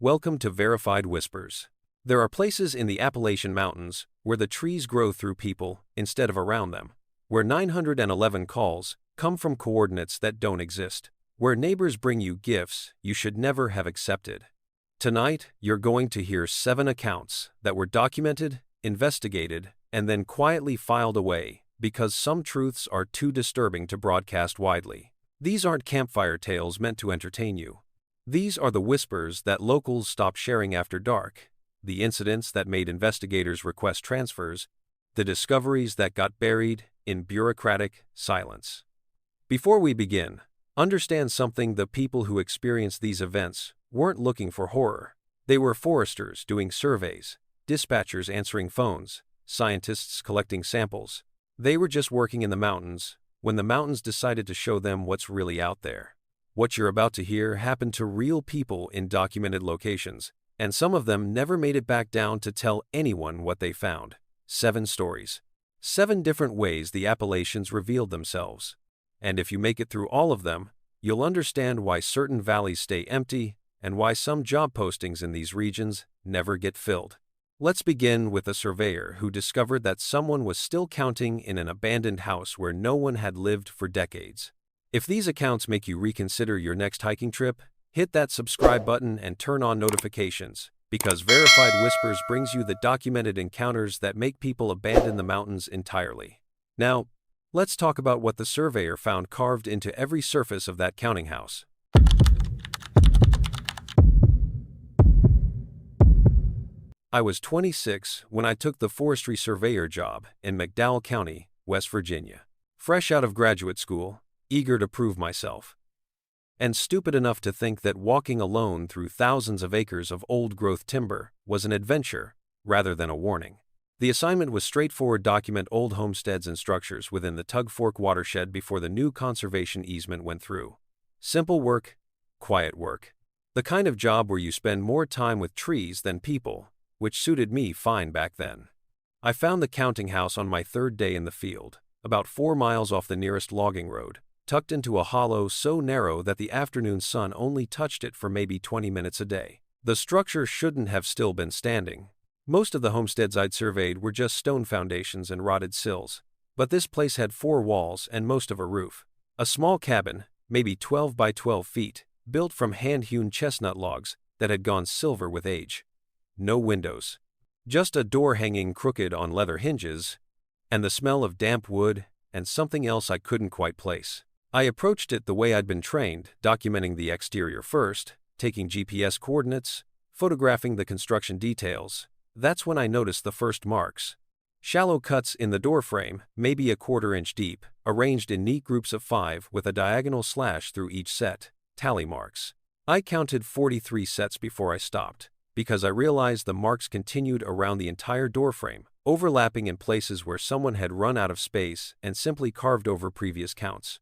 Welcome to Verified Whispers. There are places in the Appalachian Mountains where the trees grow through people instead of around them, where 911 calls come from coordinates that don't exist, where neighbors bring you gifts you should never have accepted. Tonight, you're going to hear 7 accounts that were documented, investigated, and then quietly filed away because some truths are too disturbing to broadcast widely. These aren't campfire tales meant to entertain you. These are the whispers that locals stopped sharing after dark, the incidents that made investigators request transfers, the discoveries that got buried in bureaucratic silence. Before we begin, understand something: the people who experienced these events weren't looking for horror. They were foresters doing surveys, dispatchers answering phones, scientists collecting samples. They were just working in the mountains when the mountains decided to show them what's really out there. What you're about to hear happened to real people in documented locations, and some of them never made it back down to tell anyone what they found. 7 stories. 7 different ways the Appalachians revealed themselves. And if you make it through all of them, you'll understand why certain valleys stay empty and why some job postings in these regions never get filled. Let's begin with a surveyor who discovered that someone was still counting in an abandoned house where no one had lived for decades. If these accounts make you reconsider your next hiking trip, hit that subscribe button and turn on notifications, because Verified Whispers brings you the documented encounters that make people abandon the mountains entirely. Now, let's talk about what the surveyor found carved into every surface of that counting house. I was 26 when I took the forestry surveyor job in McDowell County, West Virginia. Fresh out of graduate school, eager to prove myself, and stupid enough to think that walking alone through thousands of acres of old-growth timber was an adventure rather than a warning. The assignment was straightforward: document old homesteads and structures within the Tug Fork watershed before the new conservation easement went through. Simple work, quiet work. The kind of job where you spend more time with trees than people, which suited me fine back then. I found the counting house on my 3rd day in the field, about 4 miles off the nearest logging road, tucked into a hollow so narrow that the afternoon sun only touched it for maybe 20 minutes a day. The structure shouldn't have still been standing. Most of the homesteads I'd surveyed were just stone foundations and rotted sills, but this place had 4 walls and most of a roof. A small cabin, maybe 12 by 12 feet, built from hand-hewn chestnut logs that had gone silver with age. No windows. Just a door hanging crooked on leather hinges, and the smell of damp wood and something else I couldn't quite place. I approached it the way I'd been trained, documenting the exterior first, taking GPS coordinates, photographing the construction details. That's when I noticed the first marks. Shallow cuts in the doorframe, maybe a 1/4 inch deep, arranged in neat groups of 5 with a diagonal slash through each set. Tally marks. I counted 43 sets before I stopped, because I realized the marks continued around the entire doorframe, overlapping in places where someone had run out of space and simply carved over previous counts.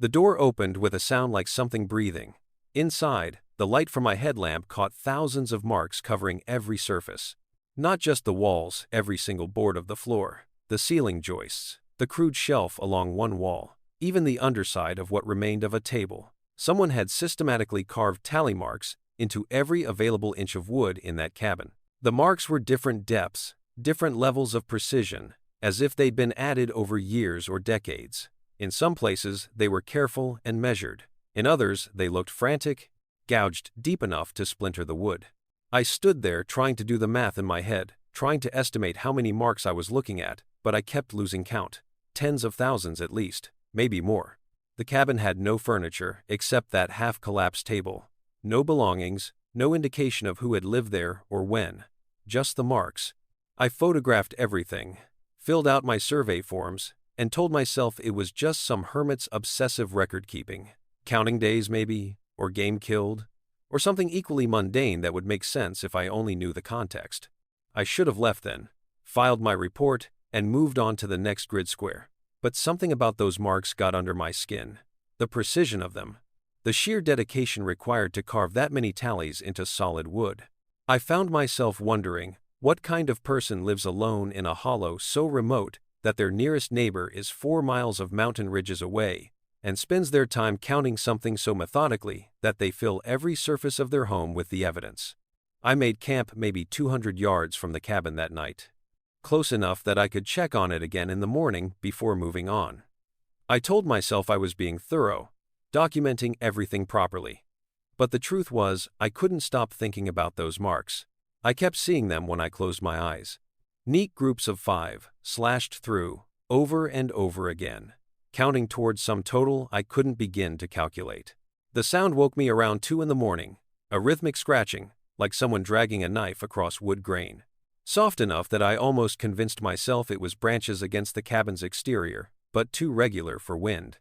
The door opened with a sound like something breathing. Inside, the light from my headlamp caught thousands of marks covering every surface. Not just the walls, every single board of the floor, the ceiling joists, the crude shelf along one wall, even the underside of what remained of a table. Someone had systematically carved tally marks into every available inch of wood in that cabin. The marks were different depths, different levels of precision, as if they'd been added over years or decades. In some places, they were careful and measured. In others, they looked frantic, gouged deep enough to splinter the wood. I stood there trying to do the math in my head, trying to estimate how many marks I was looking at, but I kept losing count. Tens of thousands at least, maybe more. The cabin had no furniture except that half-collapsed table. No belongings, no indication of who had lived there or when. Just the marks. I photographed everything, filled out my survey forms, and told myself it was just some hermit's obsessive record-keeping. Counting days maybe, or game killed, or something equally mundane that would make sense if I only knew the context. I should have left then, filed my report, and moved on to the next grid square. But something about those marks got under my skin. The precision of them. The sheer dedication required to carve that many tallies into solid wood. I found myself wondering, what kind of person lives alone in a hollow so remote that their nearest neighbor is 4 miles of mountain ridges away, and spends their time counting something so methodically that they fill every surface of their home with the evidence? I made camp maybe 200 yards from the cabin that night. Close enough that I could check on it again in the morning before moving on. I told myself I was being thorough, documenting everything properly. But the truth was, I couldn't stop thinking about those marks. I kept seeing them when I closed my eyes. Neat groups of 5, slashed through, over and over again, counting towards some total I couldn't begin to calculate. The sound woke me around 2 in the morning, a rhythmic scratching, like someone dragging a knife across wood grain. Soft enough that I almost convinced myself it was branches against the cabin's exterior, but too regular for wind.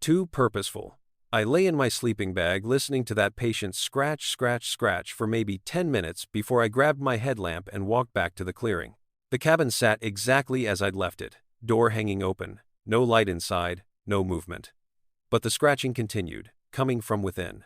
Too purposeful. I lay in my sleeping bag listening to that patient scratch, scratch, scratch for maybe 10 minutes before I grabbed my headlamp and walked back to the clearing. The cabin sat exactly as I'd left it, door hanging open, no light inside, no movement. But the scratching continued, coming from within.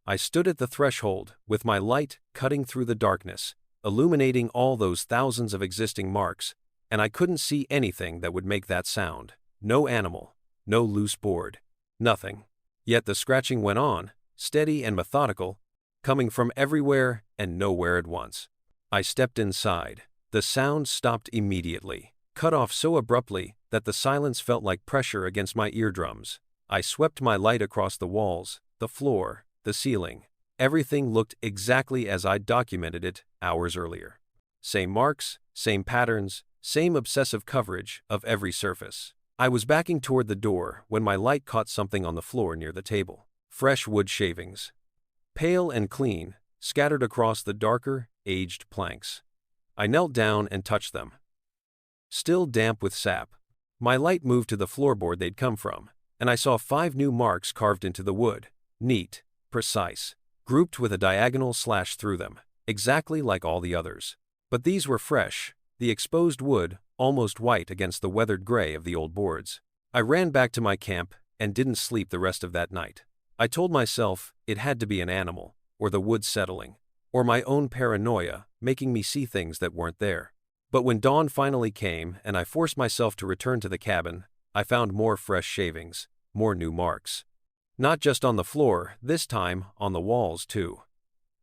I stood at the threshold, with my light cutting through the darkness, illuminating all those thousands of existing marks, and I couldn't see anything that would make that sound. No animal, no loose board, nothing. Yet the scratching went on, steady and methodical, coming from everywhere and nowhere at once. I stepped inside. The sound stopped immediately, cut off so abruptly that the silence felt like pressure against my eardrums. I swept my light across the walls, the floor, the ceiling. Everything looked exactly as I'd documented it hours earlier. Same marks, same patterns, same obsessive coverage of every surface. I was backing toward the door when my light caught something on the floor near the table. Fresh wood shavings. Pale and clean, scattered across the darker, aged planks. I knelt down and touched them. Still damp with sap. My light moved to the floorboard they'd come from, and I saw 5 new marks carved into the wood. Neat, precise, grouped with a diagonal slash through them, exactly like all the others. But these were fresh, the exposed wood, almost white against the weathered gray of the old boards. I ran back to my camp and didn't sleep the rest of that night. I told myself it had to be an animal, or the wood settling, or my own paranoia making me see things that weren't there. But when dawn finally came and I forced myself to return to the cabin, I found more fresh shavings, more new marks. Not just on the floor, this time on the walls too.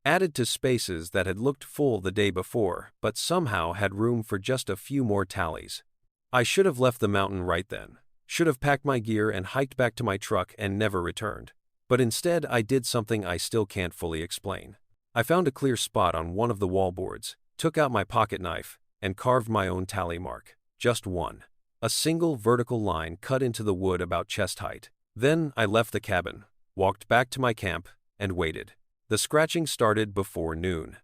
Added to spaces that had looked full the day before, but somehow had room for just a few more tallies. I should have left the mountain right then. Should have packed my gear and hiked back to my truck and never returned. But instead I did something I still can't fully explain. I found a clear spot on one of the wallboards, took out my pocket knife, and carved my own tally mark. Just one. A single vertical line cut into the wood about chest height. Then I left the cabin, walked back to my camp, and waited. The scratching started before noon.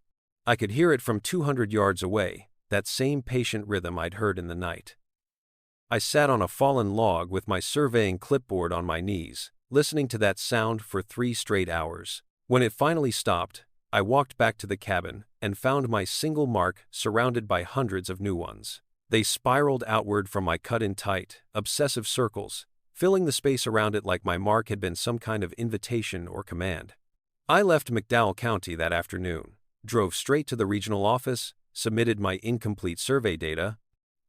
I could hear it from 200 yards away, that same patient rhythm I'd heard in the night. I sat on a fallen log with my surveying clipboard on my knees, listening to that sound for 3 straight hours. When it finally stopped, I walked back to the cabin and found my single mark surrounded by hundreds of new ones. They spiraled outward from my cut-in tight, obsessive circles, filling the space around it like my mark had been some kind of invitation or command. I left McDowell County that afternoon, drove straight to the regional office, submitted my incomplete survey data,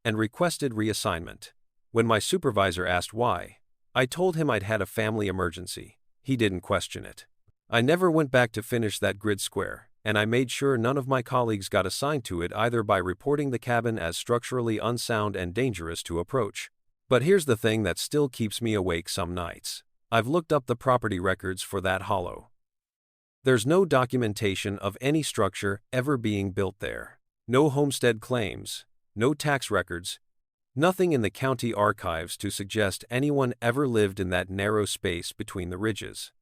and requested reassignment. When my supervisor asked why, I told him I'd had a family emergency. He didn't question it. I never went back to finish that grid square, and I made sure none of my colleagues got assigned to it either by reporting the cabin as structurally unsound and dangerous to approach. But here's the thing that still keeps me awake some nights. I've looked up the property records for that hollow. There's no documentation of any structure ever being built there. No homestead claims, no tax records, nothing in the county archives to suggest anyone ever lived in that narrow space between the ridges.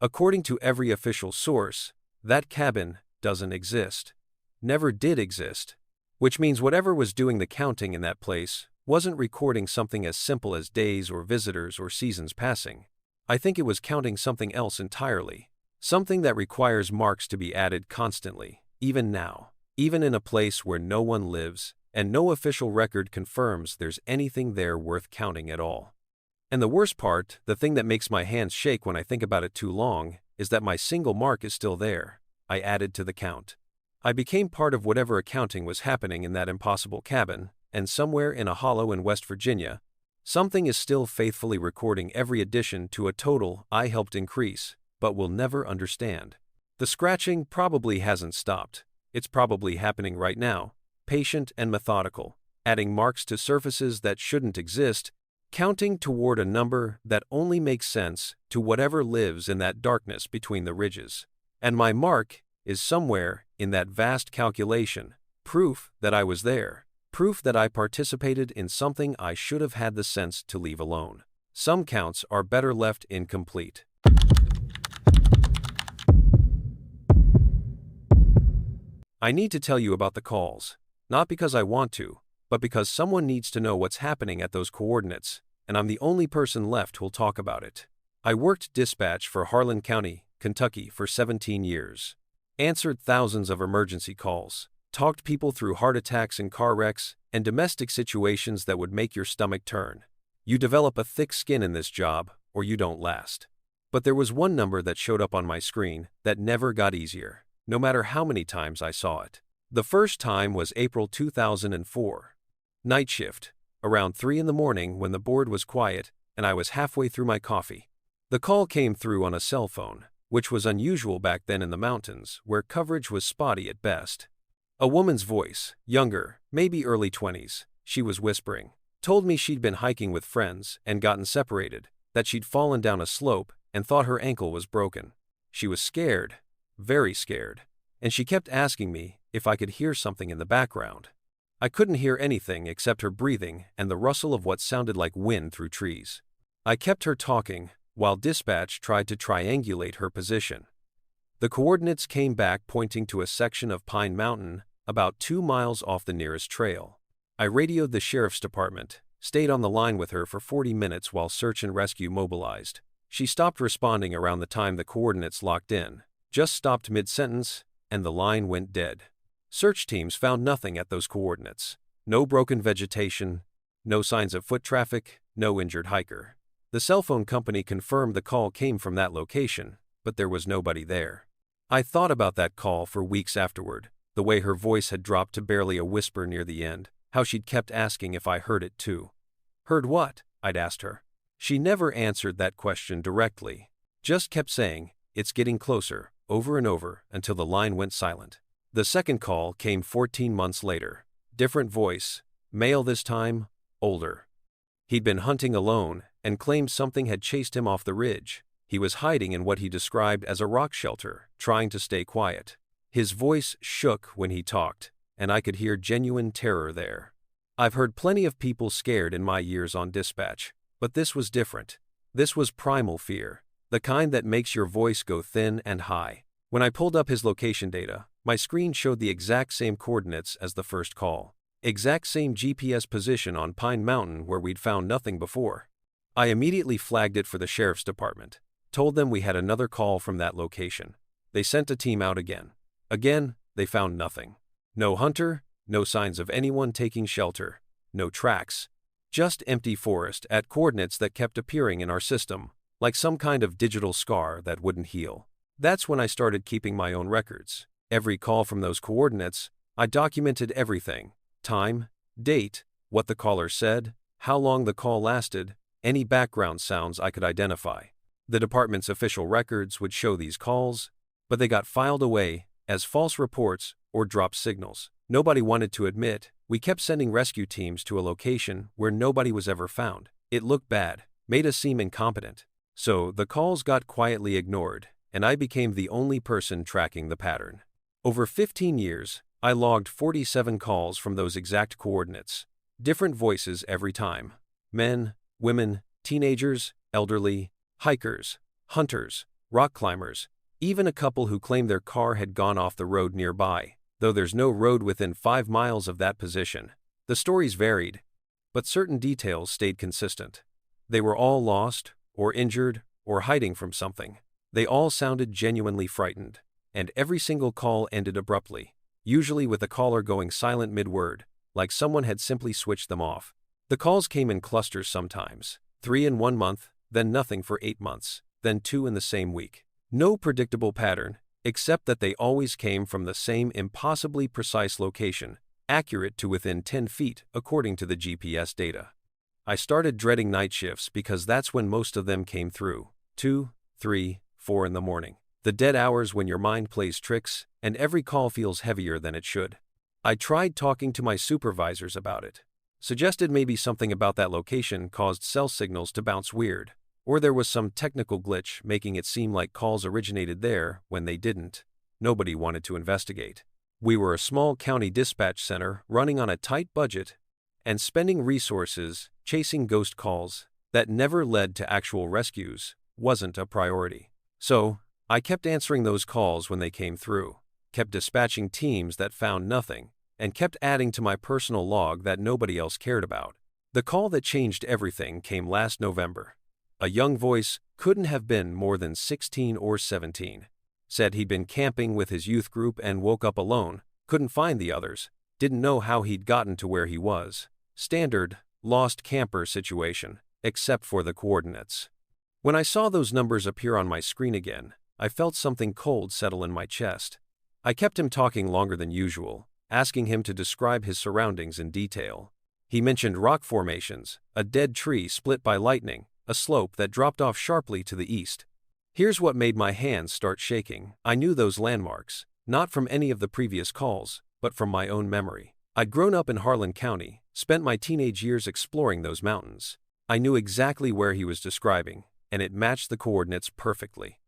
According to every official source, that cabin doesn't exist. Never did exist. Which means whatever was doing the counting in that place wasn't recording something as simple as days or visitors or seasons passing. I think it was counting something else entirely. Something that requires marks to be added constantly, even now, even in a place where no one lives, and no official record confirms there's anything there worth counting at all. And the worst part, the thing that makes my hands shake when I think about it too long, is that my single mark is still there. I added to the count. I became part of whatever accounting was happening in that impossible cabin, and somewhere in a hollow in West Virginia, something is still faithfully recording every addition to a total I helped increase, but will never understand. The scratching probably hasn't stopped. It's probably happening right now, patient and methodical, adding marks to surfaces that shouldn't exist, counting toward a number that only makes sense to whatever lives in that darkness between the ridges. And my mark is somewhere in that vast calculation, proof that I was there, proof that I participated in something I should have had the sense to leave alone. Some counts are better left incomplete. I need to tell you about the calls, not because I want to, but because someone needs to know what's happening at those coordinates, and I'm the only person left who'll talk about it. I worked dispatch for Harlan County, Kentucky for 17 years. Answered thousands of emergency calls, talked people through heart attacks and car wrecks, and domestic situations that would make your stomach turn. You develop a thick skin in this job, or you don't last. But there was one number that showed up on my screen that never got easier, no matter how many times I saw it. The first time was April 2004. Night shift, around 3 in the morning when the board was quiet and I was halfway through my coffee. The call came through on a cell phone, which was unusual back then in the mountains, where coverage was spotty at best. A woman's voice, younger, maybe early 20s, she was whispering, told me she'd been hiking with friends and gotten separated, that she'd fallen down a slope and thought her ankle was broken. She was scared, very scared, and she kept asking me if I could hear something in the background. I couldn't hear anything except her breathing and the rustle of what sounded like wind through trees. I kept her talking, while dispatch tried to triangulate her position. The coordinates came back pointing to a section of Pine Mountain, about 2 miles off the nearest trail. I radioed the sheriff's department, stayed on the line with her for 40 minutes while search and rescue mobilized. She stopped responding around the time the coordinates locked in, just stopped mid-sentence, and the line went dead. Search teams found nothing at those coordinates. No broken vegetation, no signs of foot traffic, no injured hiker. The cell phone company confirmed the call came from that location, but there was nobody there. I thought about that call for weeks afterward, the way her voice had dropped to barely a whisper near the end, how she'd kept asking if I heard it too. Heard what? I'd asked her. She never answered that question directly, just kept saying, "It's getting closer," over and over until the line went silent. The second call came 14 months later. Different voice, male this time, older. He'd been hunting alone and claimed something had chased him off the ridge. He was hiding in what he described as a rock shelter, trying to stay quiet. His voice shook when he talked, and I could hear genuine terror there. I've heard plenty of people scared in my years on dispatch, but this was different. This was primal fear, the kind that makes your voice go thin and high. When I pulled up his location data, my screen showed the exact same coordinates as the first call. Exact same GPS position on Pine Mountain where we'd found nothing before. I immediately flagged it for the sheriff's department, told them we had another call from that location. They sent a team out again. Again, they found nothing. No hunter, no signs of anyone taking shelter, no tracks. Just empty forest at coordinates that kept appearing in our system, like some kind of digital scar that wouldn't heal. That's when I started keeping my own records. Every call from those coordinates, I documented everything. Time, date, what the caller said, how long the call lasted, any background sounds I could identify. The department's official records would show these calls, but they got filed away as false reports or dropped signals. Nobody wanted to admit we kept sending rescue teams to a location where nobody was ever found. It looked bad, made us seem incompetent. So the calls got quietly ignored, and I became the only person tracking the pattern. Over 15 years, I logged 47 calls from those exact coordinates. Different voices every time. Men, women, teenagers, elderly, hikers, hunters, rock climbers, even a couple who claimed their car had gone off the road nearby, though there's no road within 5 miles of that position. The stories varied, but certain details stayed consistent. They were all lost, or injured, or hiding from something. They all sounded genuinely frightened, and every single call ended abruptly, usually with the caller going silent mid-word, like someone had simply switched them off. The calls came in clusters sometimes, 3 in 1 month, then nothing for 8 months, then 2 in the same week. No predictable pattern, except that they always came from the same impossibly precise location, accurate to within 10 feet according to the GPS data. I started dreading night shifts because that's when most of them came through, 2, 3, 4 in the morning. The dead hours when your mind plays tricks and every call feels heavier than it should. I tried talking to my supervisors about it. Suggested maybe something about that location caused cell signals to bounce weird, or there was some technical glitch making it seem like calls originated there when they didn't. Nobody wanted to investigate. We were a small county dispatch center running on a tight budget and spending resources chasing ghost calls that never led to actual rescues wasn't a priority. So, I kept answering those calls when they came through, kept dispatching teams that found nothing, and kept adding to my personal log that nobody else cared about. The call that changed everything came last November. A young voice, couldn't have been more than 16 or 17. Said he'd been camping with his youth group and woke up alone, couldn't find the others, didn't know how he'd gotten to where he was. Standard, lost camper situation, except for the coordinates. When I saw those numbers appear on my screen again, I felt something cold settle in my chest. I kept him talking longer than usual, asking him to describe his surroundings in detail. He mentioned rock formations, a dead tree split by lightning, a slope that dropped off sharply to the east. Here's what made my hands start shaking. I knew those landmarks, not from any of the previous calls, but from my own memory. I'd grown up in Harlan County, spent my teenage years exploring those mountains. I knew exactly where he was describing, and it matched the coordinates perfectly.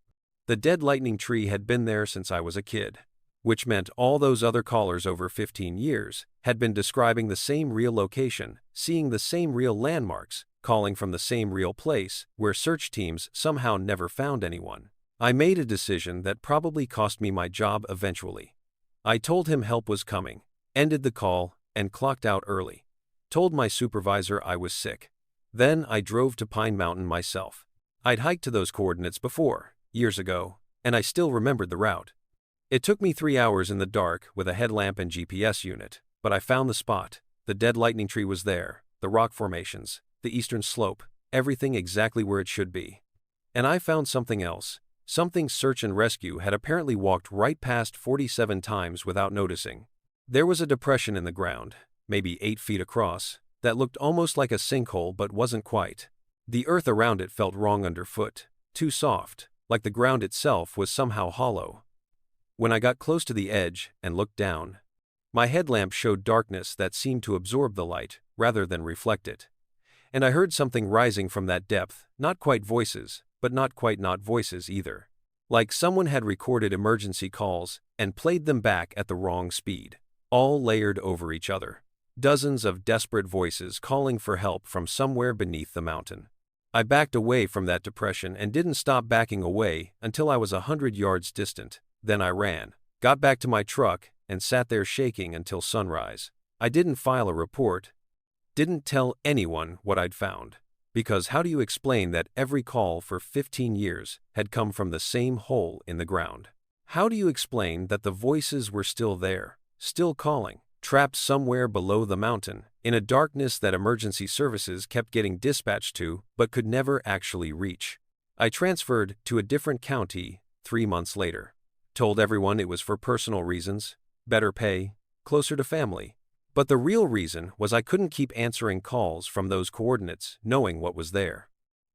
The dead lightning tree had been there since I was a kid, which meant all those other callers over 15 years had been describing the same real location, seeing the same real landmarks, calling from the same real place, where search teams somehow never found anyone. I made a decision that probably cost me my job eventually. I told him help was coming, ended the call, and clocked out early. Told my supervisor I was sick. Then I drove to Pine Mountain myself. I'd hiked to those coordinates before, years ago, and I still remembered the route. It took me 3 hours in the dark with a headlamp and GPS unit, but I found the spot. The dead lightning tree was there, the rock formations, the eastern slope, everything exactly where it should be. And I found something else. Something search and rescue had apparently walked right past 47 times without noticing. There was a depression in the ground, maybe 8 feet across, that looked almost like a sinkhole but wasn't quite. The earth around it felt wrong underfoot, too soft, like the ground itself was somehow hollow. When I got close to the edge and looked down, my headlamp showed darkness that seemed to absorb the light rather than reflect it. And I heard something rising from that depth, not quite voices, but not quite not voices either. Like someone had recorded emergency calls and played them back at the wrong speed, all layered over each other. Dozens of desperate voices calling for help from somewhere beneath the mountain. I backed away from that depression and didn't stop backing away until I was 100 yards distant. Then I ran, got back to my truck, and sat there shaking until sunrise. I didn't file a report, didn't tell anyone what I'd found. Because how do you explain that every call for 15 years had come from the same hole in the ground? How do you explain that the voices were still there, still calling, trapped somewhere below the mountain, in a darkness that emergency services kept getting dispatched to but could never actually reach? I transferred to a different county 3 months later. Told everyone it was for personal reasons, better pay, closer to family. But the real reason was I couldn't keep answering calls from those coordinates knowing what was there.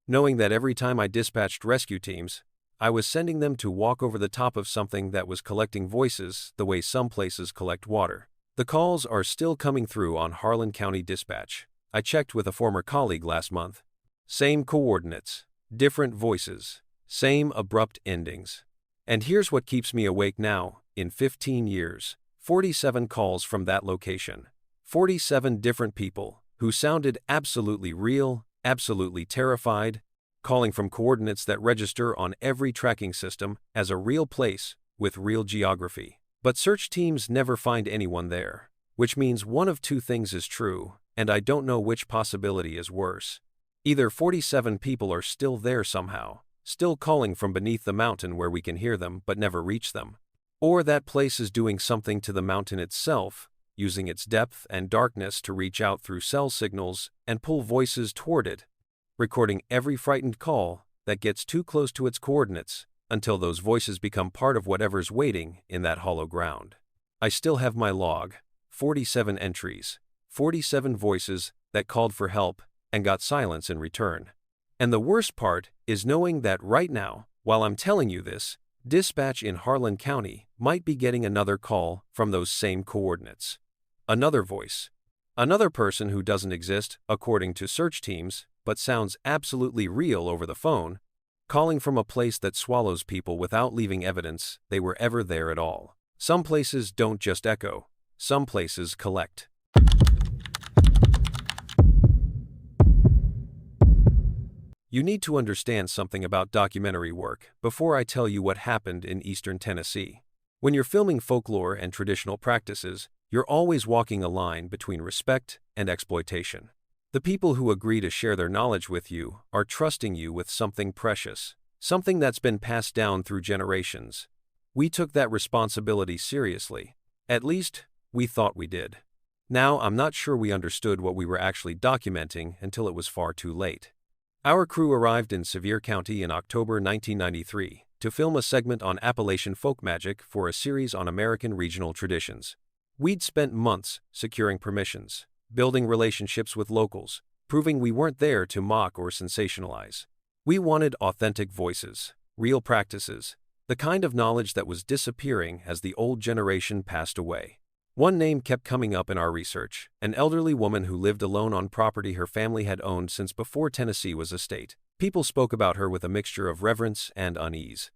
Knowing that every time I dispatched rescue teams, I was sending them to walk over the top of something that was collecting voices the way some places collect water. The calls are still coming through on Harlan County Dispatch. I checked with a former colleague last month. Same coordinates, different voices, same abrupt endings. And here's what keeps me awake now. In 15 years, 47 calls from that location. 47 different people who sounded absolutely real, absolutely terrified, calling from coordinates that register on every tracking system as a real place with real geography. But search teams never find anyone there, which means one of two things is true, and I don't know which possibility is worse. Either 47 people are still there somehow, still calling from beneath the mountain where we can hear them but never reach them, or that place is doing something to the mountain itself, using its depth and darkness to reach out through cell signals and pull voices toward it, recording every frightened call that gets too close to its coordinates until those voices become part of whatever's waiting in that hollow ground. I still have my log, 47 entries, 47 voices that called for help and got silence in return. And the worst part is knowing that right now, while I'm telling you this, Dispatch in Harlan County might be getting another call from those same coordinates. Another voice. Another person who doesn't exist, according to search teams, but sounds absolutely real over the phone, calling from a place that swallows people without leaving evidence they were ever there at all. Some places don't just echo, some places collect. You need to understand something about documentary work before I tell you what happened in eastern Tennessee. When you're filming folklore and traditional practices, you're always walking a line between respect and exploitation. The people who agree to share their knowledge with you are trusting you with something precious, something that's been passed down through generations. We took that responsibility seriously. At least, we thought we did. Now, I'm not sure we understood what we were actually documenting until it was far too late. Our crew arrived in Sevier County in October 1993 to film a segment on Appalachian folk magic for a series on American regional traditions. We'd spent months securing permissions, building relationships with locals, proving we weren't there to mock or sensationalize. We wanted authentic voices, real practices, the kind of knowledge that was disappearing as the old generation passed away. One name kept coming up in our research, an elderly woman who lived alone on property her family had owned since before Tennessee was a state. People spoke about her with a mixture of reverence and unease.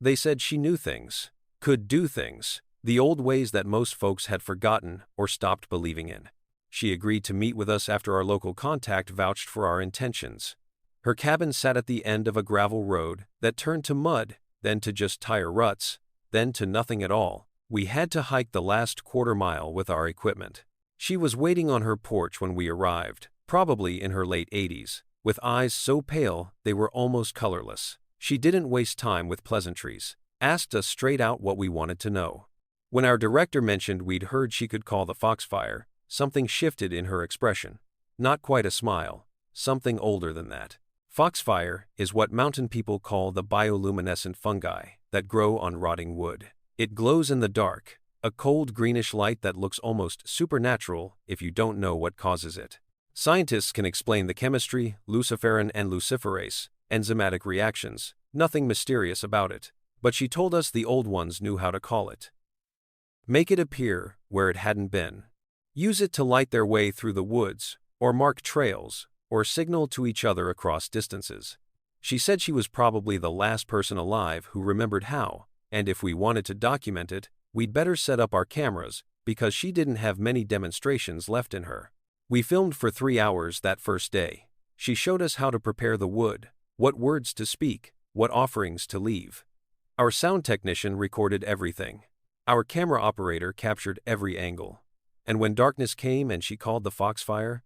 They said she knew things, could do things, the old ways that most folks had forgotten or stopped believing in. She agreed to meet with us after our local contact vouched for our intentions. Her cabin sat at the end of a gravel road that turned to mud, then to just tire ruts, then to nothing at all. We had to hike the last quarter mile with our equipment. She was waiting on her porch when we arrived, probably in her late 80s, with eyes so pale they were almost colorless. She didn't waste time with pleasantries, asked us straight out what we wanted to know. When our director mentioned we'd heard she could call the foxfire, something shifted in her expression. Not quite a smile, something older than that. Foxfire is what mountain people call the bioluminescent fungi that grow on rotting wood. It glows in the dark, a cold greenish light that looks almost supernatural if you don't know what causes it. Scientists can explain the chemistry, luciferin and luciferase, enzymatic reactions, nothing mysterious about it, but she told us the old ones knew how to call it. Make it appear where it hadn't been. Use it to light their way through the woods, or mark trails, or signal to each other across distances. She said she was probably the last person alive who remembered how, and if we wanted to document it, we'd better set up our cameras, because she didn't have many demonstrations left in her. We filmed for 3 hours that first day. She showed us how to prepare the wood, what words to speak, what offerings to leave. Our sound technician recorded everything. Our camera operator captured every angle. And when darkness came and she called the foxfire,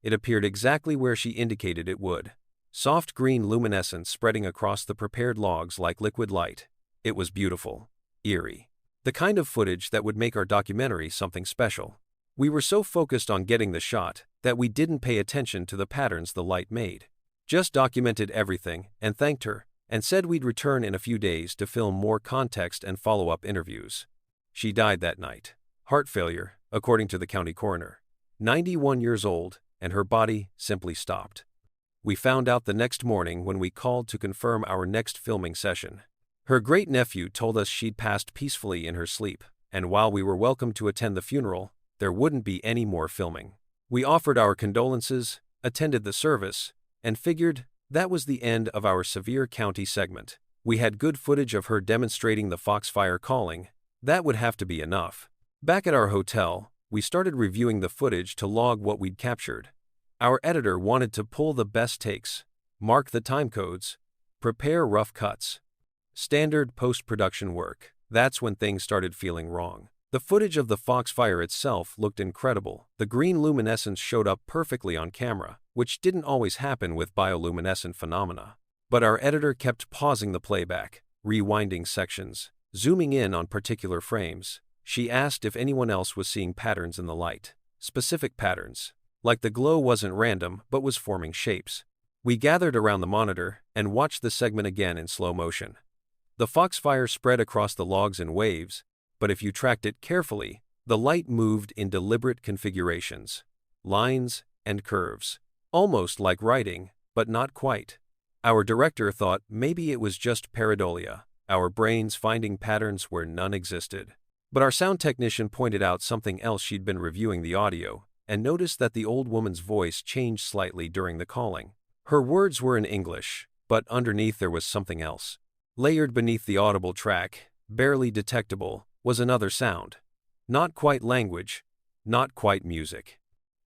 it appeared exactly where she indicated it would. Soft green luminescence spreading across the prepared logs like liquid light. It was beautiful, eerie. The kind of footage that would make our documentary something special. We were so focused on getting the shot that we didn't pay attention to the patterns the light made. Just documented everything and thanked her, and said we'd return in a few days to film more context and follow-up interviews. She died that night. Heart failure, according to the county coroner. 91 years old, and her body simply stopped. We found out the next morning when we called to confirm our next filming session. Her great-nephew told us she'd passed peacefully in her sleep, and while we were welcome to attend the funeral, there wouldn't be any more filming. We offered our condolences, attended the service, and figured that was the end of our Sevier County segment. We had good footage of her demonstrating the foxfire calling. That would have to be enough. Back at our hotel, we started reviewing the footage to log what we'd captured. Our editor wanted to pull the best takes, mark the time codes, prepare rough cuts. Standard post-production work. That's when things started feeling wrong. The footage of the foxfire itself looked incredible. The green luminescence showed up perfectly on camera, which didn't always happen with bioluminescent phenomena. But our editor kept pausing the playback, rewinding sections, zooming in on particular frames. She asked if anyone else was seeing patterns in the light. Specific patterns. Like the glow wasn't random but was forming shapes. We gathered around the monitor and watched the segment again in slow motion. The foxfire spread across the logs in waves, but if you tracked it carefully, the light moved in deliberate configurations, lines and curves, almost like writing, but not quite. Our director thought maybe it was just pareidolia, our brains finding patterns where none existed. But our sound technician pointed out something else. She'd been reviewing the audio and noticed that the old woman's voice changed slightly during the calling. Her words were in English, but underneath there was something else. Layered beneath the audible track, barely detectable, was another sound. Not quite language, not quite music.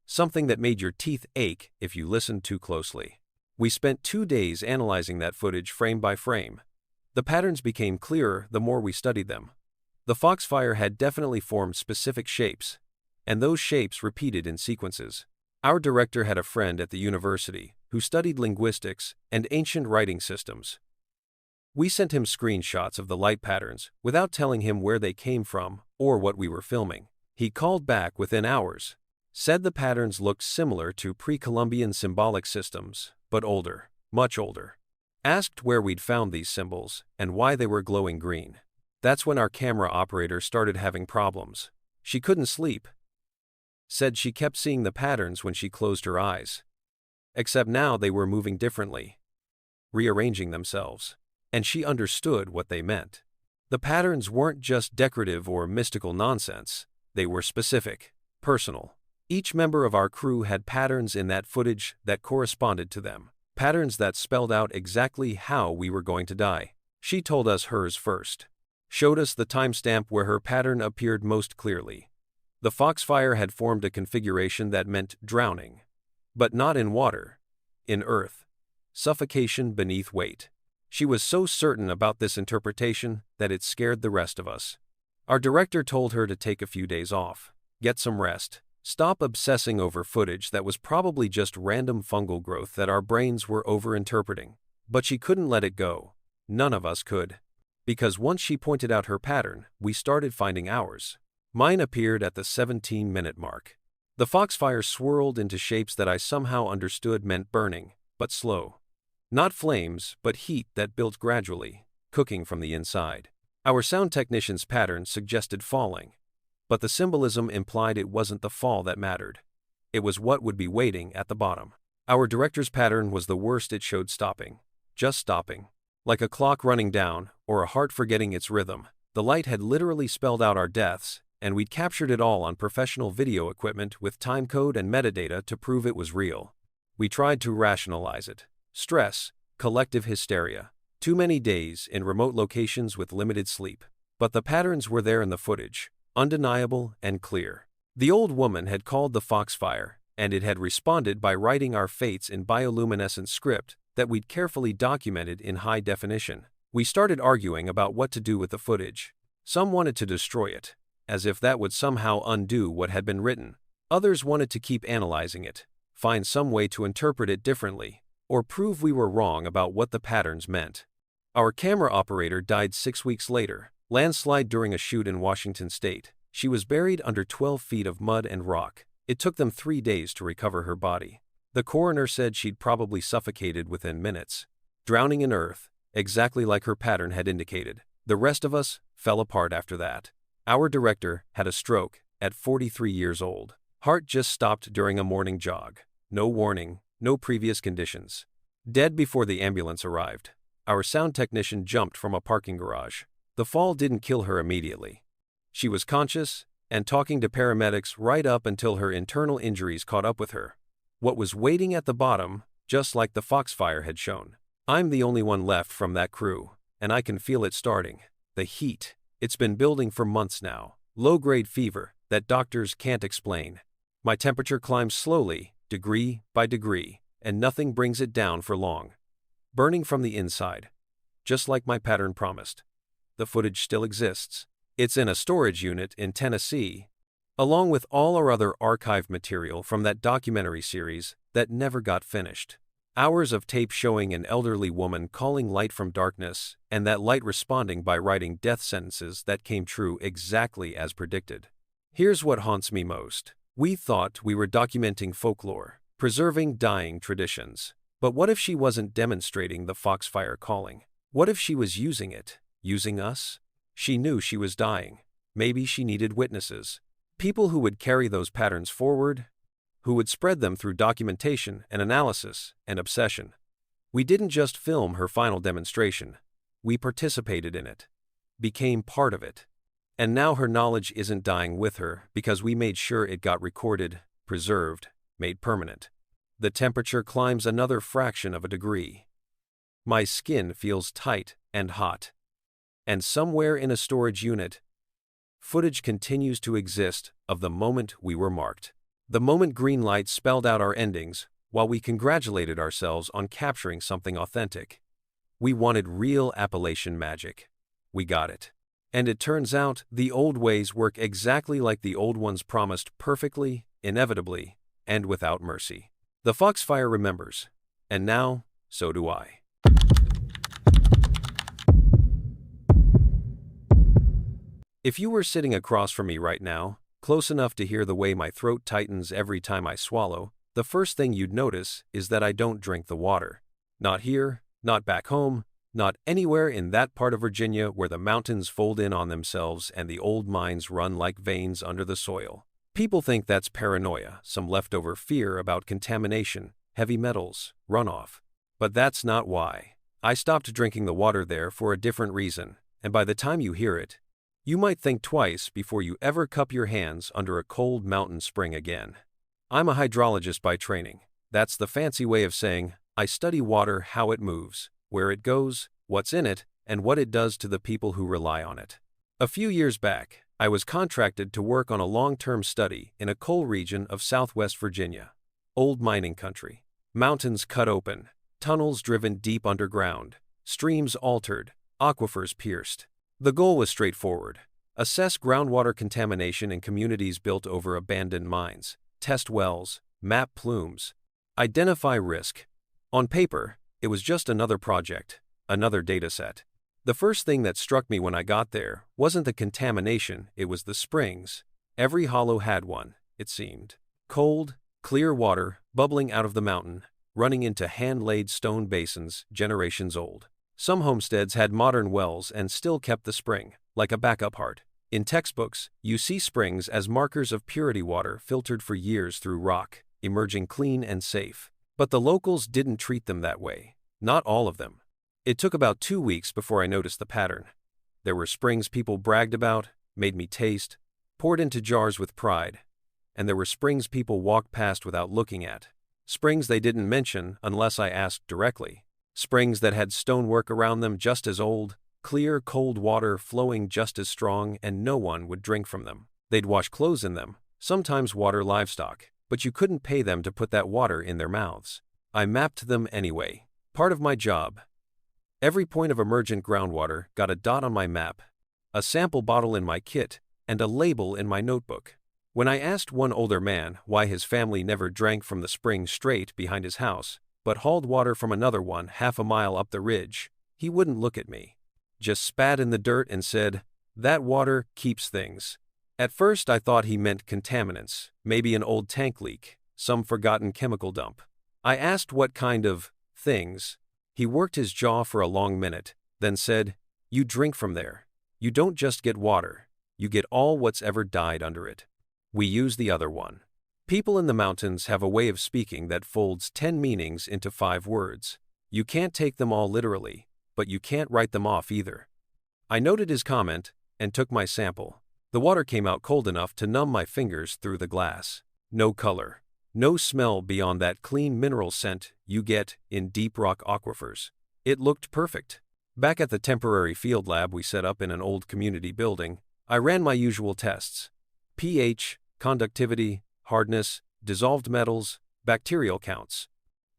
Something that made your teeth ache if you listened too closely. We spent 2 days analyzing that footage frame by frame. The patterns became clearer the more we studied them. The foxfire had definitely formed specific shapes, and those shapes repeated in sequences. Our director had a friend at the university who studied linguistics and ancient writing systems. We sent him screenshots of the light patterns without telling him where they came from or what we were filming. He called back within hours, said the patterns looked similar to pre-Columbian symbolic systems, but older, much older. Asked where we'd found these symbols and why they were glowing green. That's when our camera operator started having problems. She couldn't sleep. Said she kept seeing the patterns when she closed her eyes. Except now they were moving differently, rearranging themselves. And she understood what they meant. The patterns weren't just decorative or mystical nonsense, they were specific, personal. Each member of our crew had patterns in that footage that corresponded to them, patterns that spelled out exactly how we were going to die. She told us hers first. Showed us the timestamp where her pattern appeared most clearly. The foxfire had formed a configuration that meant drowning. But not in water, in earth. Suffocation beneath weight. She was so certain about this interpretation that it scared the rest of us. Our director told her to take a few days off, get some rest, stop obsessing over footage that was probably just random fungal growth that our brains were overinterpreting. But she couldn't let it go. None of us could. Because once she pointed out her pattern, we started finding ours. Mine appeared at the 17-minute mark. The foxfire swirled into shapes that I somehow understood meant burning, but slow. Not flames, but heat that built gradually, cooking from the inside. Our sound technician's pattern suggested falling, but the symbolism implied it wasn't the fall that mattered. It was what would be waiting at the bottom. Our director's pattern was the worst. It showed stopping. Just stopping. Like a clock running down, or a heart forgetting its rhythm. The light had literally spelled out our deaths, and we'd captured it all on professional video equipment with timecode and metadata to prove it was real. We tried to rationalize it. Stress, collective hysteria, too many days in remote locations with limited sleep. But the patterns were there in the footage, undeniable and clear. The old woman had called the foxfire, and it had responded by writing our fates in bioluminescent script that we'd carefully documented in high definition. We started arguing about what to do with the footage. Some wanted to destroy it, as if that would somehow undo what had been written. Others wanted to keep analyzing it, find some way to interpret it differently, or prove we were wrong about what the patterns meant. Our camera operator died 6 weeks later, landslide during a shoot in Washington state. She was buried under 12 feet of mud and rock. It took them 3 days to recover her body. The coroner said she'd probably suffocated within minutes, drowning in earth, exactly like her pattern had indicated. The rest of us fell apart after that. Our director had a stroke at 43 years old. Heart just stopped during a morning jog. No warning, no previous conditions. Dead before the ambulance arrived. Our sound technician jumped from a parking garage. The fall didn't kill her immediately. She was conscious and talking to paramedics right up until her internal injuries caught up with her. What was waiting at the bottom, just like the foxfire had shown. I'm the only one left from that crew, and I can feel it starting. The heat. It's been building for months now. Low-grade fever that doctors can't explain. My temperature climbs slowly, degree by degree, and nothing brings it down for long. Burning from the inside. Just like my pattern promised. The footage still exists. It's in a storage unit in Tennessee, along with all our other archived material from that documentary series that never got finished. Hours of tape showing an elderly woman calling light from darkness, and that light responding by writing death sentences that came true exactly as predicted. Here's what haunts me most. We thought we were documenting folklore, preserving dying traditions. But what if she wasn't demonstrating the foxfire calling? What if she was using it, using us? She knew she was dying. Maybe she needed witnesses. People who would carry those patterns forward, who would spread them through documentation and analysis and obsession. We didn't just film her final demonstration. We participated in it, became part of it. And now her knowledge isn't dying with her because we made sure it got recorded, preserved, made permanent. The temperature climbs another fraction of a degree. My skin feels tight and hot. And somewhere in a storage unit, footage continues to exist of the moment we were marked. The moment green light spelled out our endings, while we congratulated ourselves on capturing something authentic. We wanted real Appalachian magic. We got it. And it turns out the old ways work exactly like the old ones promised, perfectly, inevitably, and without mercy. The foxfire remembers. And now, so do I. If you were sitting across from me right now, close enough to hear the way my throat tightens every time I swallow, the first thing you'd notice is that I don't drink the water. Not here, not back home, not anywhere in that part of Virginia where the mountains fold in on themselves and the old mines run like veins under the soil. People think that's paranoia, some leftover fear about contamination, heavy metals, runoff. But that's not why. I stopped drinking the water there for a different reason, and by the time you hear it, you might think twice before you ever cup your hands under a cold mountain spring again. I'm a hydrologist by training. That's the fancy way of saying I study water, how it moves, where it goes, what's in it, and what it does to the people who rely on it. A few years back, I was contracted to work on a long-term study in a coal region of southwest Virginia. Old mining country. Mountains cut open, tunnels driven deep underground, streams altered, aquifers pierced. The goal was straightforward. Assess groundwater contamination in communities built over abandoned mines, test wells, map plumes, identify risk. On paper, it was just another project, another dataset. The first thing that struck me when I got there wasn't the contamination, it was the springs. Every hollow had one, it seemed. Cold, clear water bubbling out of the mountain, running into hand-laid stone basins generations old. Some homesteads had modern wells and still kept the spring, like a backup heart. In textbooks, you see springs as markers of purity, water filtered for years through rock, emerging clean and safe. But the locals didn't treat them that way. Not all of them. It took about 2 weeks before I noticed the pattern. There were springs people bragged about, made me taste, poured into jars with pride. And there were springs people walked past without looking at. Springs they didn't mention unless I asked directly. Springs that had stonework around them just as old, clear, cold water flowing just as strong, and no one would drink from them. They'd wash clothes in them, sometimes water livestock, but you couldn't pay them to put that water in their mouths. I mapped them anyway. Part of my job. Every point of emergent groundwater got a dot on my map, a sample bottle in my kit, and a label in my notebook. When I asked one older man why his family never drank from the spring straight behind his house, but hauled water from another one half a mile up the ridge, he wouldn't look at me. Just spat in the dirt and said, "That water keeps things." At first I thought he meant contaminants, maybe an old tank leak, some forgotten chemical dump. I asked what kind of things. He worked his jaw for a long minute, then said, "You drink from there. You don't just get water, you get all what's ever died under it." We use the other one. People in the mountains have a way of speaking that folds 10 meanings into 5 words. You can't take them all literally, but you can't write them off either. I noted his comment and took my sample. The water came out cold enough to numb my fingers through the glass. No color, no smell beyond that clean mineral scent you get in deep rock aquifers. It looked perfect. Back at the temporary field lab we set up in an old community building, I ran my usual tests. pH, conductivity, hardness, dissolved metals, bacterial counts.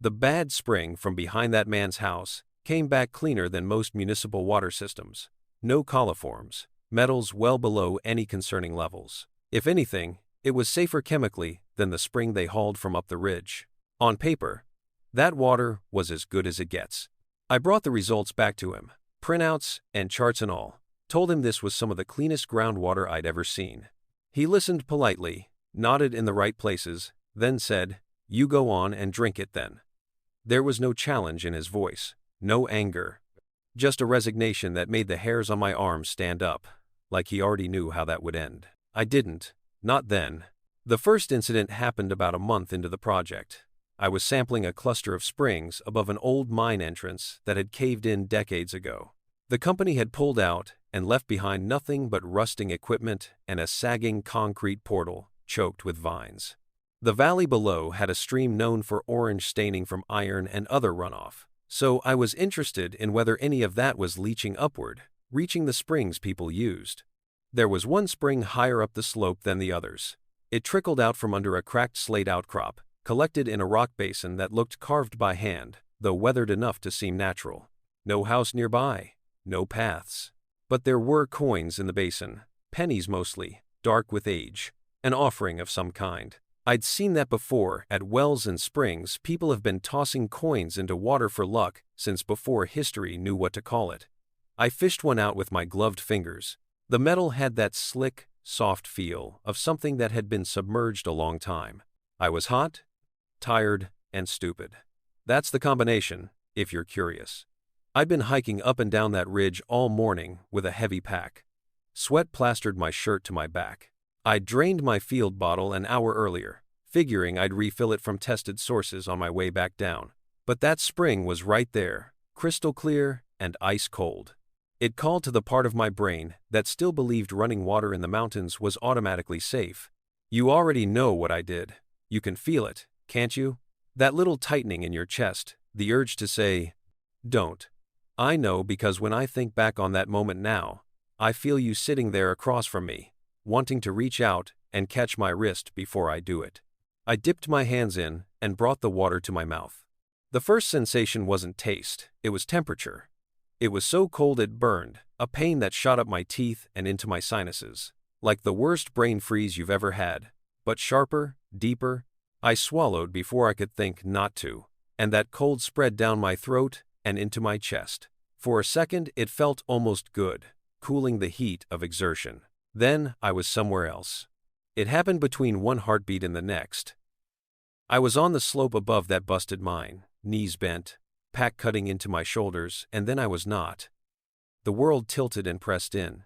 The bad spring from behind that man's house came back cleaner than most municipal water systems. No coliforms, metals well below any concerning levels. If anything, it was safer chemically than the spring they hauled from up the ridge. On paper, that water was as good as it gets. I brought the results back to him, printouts and charts and all, told him this was some of the cleanest groundwater I'd ever seen. He listened politely, nodded in the right places, then said, "You go on and drink it then." There was no challenge in his voice, no anger, just a resignation that made the hairs on my arms stand up, like he already knew how that would end. I didn't, not then. The first incident happened about a month into the project. I was sampling a cluster of springs above an old mine entrance that had caved in decades ago. The company had pulled out and left behind nothing but rusting equipment and a sagging concrete portal choked with vines. The valley below had a stream known for orange staining from iron and other runoff, so I was interested in whether any of that was leaching upward, reaching the springs people used. There was one spring higher up the slope than the others. It trickled out from under a cracked slate outcrop, collected in a rock basin that looked carved by hand, though weathered enough to seem natural. No house nearby, no paths. But there were coins in the basin, pennies mostly, dark with age, an offering of some kind. I'd seen that before. At wells and springs, people have been tossing coins into water for luck since before history knew what to call it. I fished one out with my gloved fingers. The metal had that slick, soft feel of something that had been submerged a long time. I was hot, tired, and stupid. That's the combination, if you're curious. I'd been hiking up and down that ridge all morning with a heavy pack. Sweat plastered my shirt to my back. I'd drained my field bottle an hour earlier, figuring I'd refill it from tested sources on my way back down. But that spring was right there, crystal clear and ice cold. It called to the part of my brain that still believed running water in the mountains was automatically safe. You already know what I did. You can feel it, can't you? That little tightening in your chest, the urge to say, don't. I know because when I think back on that moment now, I feel you sitting there across from me, wanting to reach out and catch my wrist before I do it. I dipped my hands in and brought the water to my mouth. The first sensation wasn't taste, it was temperature. It was so cold it burned, a pain that shot up my teeth and into my sinuses, like the worst brain freeze you've ever had, but sharper, deeper. I swallowed before I could think not to, and that cold spread down my throat and into my chest. For a second it felt almost good, cooling the heat of exertion. Then I was somewhere else. It happened between one heartbeat and the next. I was on the slope above that busted mine, knees bent, pack cutting into my shoulders, and then I was not. The world tilted and pressed in.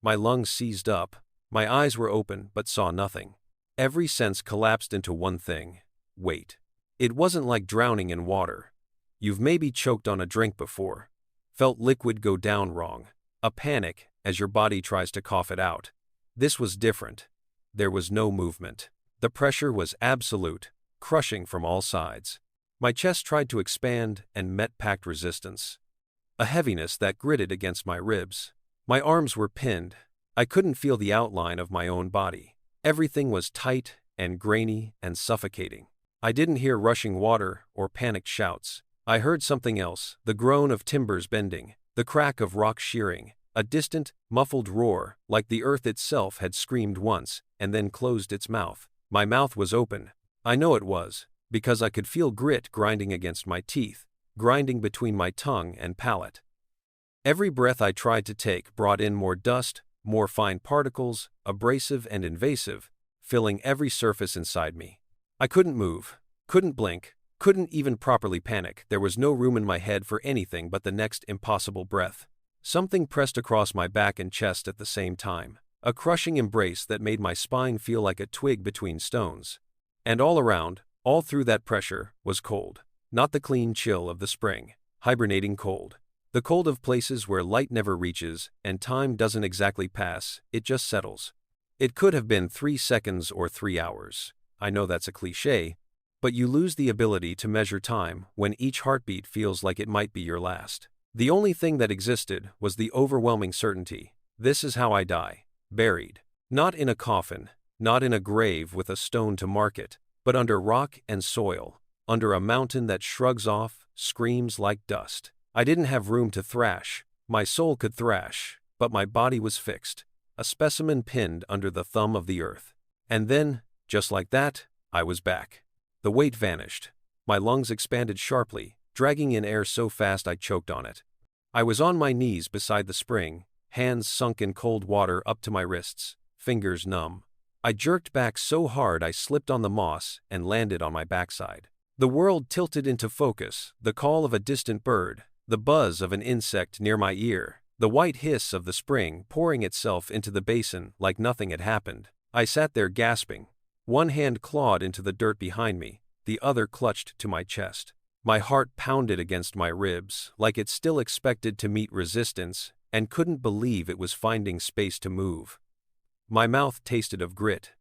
My lungs seized up, my eyes were open but saw nothing. Every sense collapsed into one thing: weight. It wasn't like drowning in water. You've maybe choked on a drink before, felt liquid go down wrong, a panic as your body tries to cough it out. This was different. There was no movement. The pressure was absolute, crushing from all sides. My chest tried to expand and met packed resistance. A heaviness that gritted against my ribs. My arms were pinned. I couldn't feel the outline of my own body. Everything was tight and grainy and suffocating. I didn't hear rushing water or panicked shouts. I heard something else, the groan of timbers bending, the crack of rock shearing, a distant, muffled roar, like the earth itself had screamed once and then closed its mouth. My mouth was open. I know it was, because I could feel grit grinding against my teeth, grinding between my tongue and palate. Every breath I tried to take brought in more dust, more fine particles, abrasive and invasive, filling every surface inside me. I couldn't move, couldn't blink, couldn't even properly panic. There was no room in my head for anything but the next impossible breath. Something pressed across my back and chest at the same time, a crushing embrace that made my spine feel like a twig between stones. And all around, all through that pressure, was cold. Not the clean chill of the spring, hibernating cold. The cold of places where light never reaches and time doesn't exactly pass, it just settles. It could have been 3 seconds or 3 hours. I know that's a cliché, but you lose the ability to measure time when each heartbeat feels like it might be your last. The only thing that existed was the overwhelming certainty: this is how I die, buried. Not in a coffin, not in a grave with a stone to mark it, but under rock and soil, under a mountain that shrugs off, screams like dust. I didn't have room to thrash. My soul could thrash, but my body was fixed, a specimen pinned under the thumb of the earth. And then, just like that, I was back. The weight vanished. My lungs expanded sharply, dragging in air so fast I choked on it. I was on my knees beside the spring, hands sunk in cold water up to my wrists, fingers numb. I jerked back so hard I slipped on the moss and landed on my backside. The world tilted into focus, the call of a distant bird, the buzz of an insect near my ear, the white hiss of the spring pouring itself into the basin like nothing had happened. I sat there gasping. One hand clawed into the dirt behind me, the other clutched to my chest. My heart pounded against my ribs like it still expected to meet resistance and couldn't believe it was finding space to move. My mouth tasted of grit.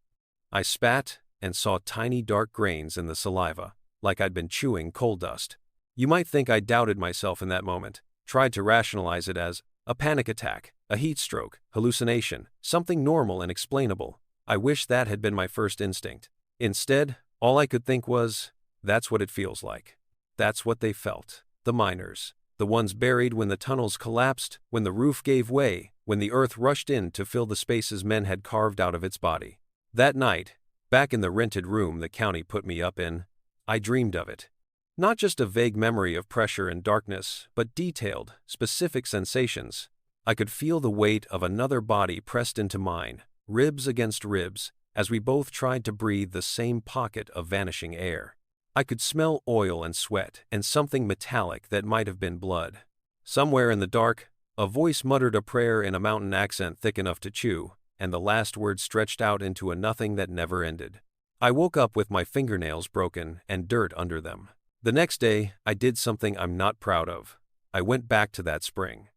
I spat and saw tiny dark grains in the saliva, like I'd been chewing coal dust. You might think I doubted myself in that moment, tried to rationalize it as a panic attack, a heat stroke, hallucination, something normal and explainable. I wish that had been my first instinct. Instead, all I could think was, that's what it feels like. That's what they felt. The miners. The ones buried when the tunnels collapsed, when the roof gave way, when the earth rushed in to fill the spaces men had carved out of its body. That night, back in the rented room the county put me up in, I dreamed of it. Not just a vague memory of pressure and darkness, but detailed, specific sensations. I could feel the weight of another body pressed into mine, ribs against ribs, as we both tried to breathe the same pocket of vanishing air. I could smell oil and sweat and something metallic that might have been blood. Somewhere in the dark, a voice muttered a prayer in a mountain accent thick enough to chew, and the last word stretched out into a nothing that never ended. I woke up with my fingernails broken and dirt under them. The next day, I did something I'm not proud of. I went back to that spring.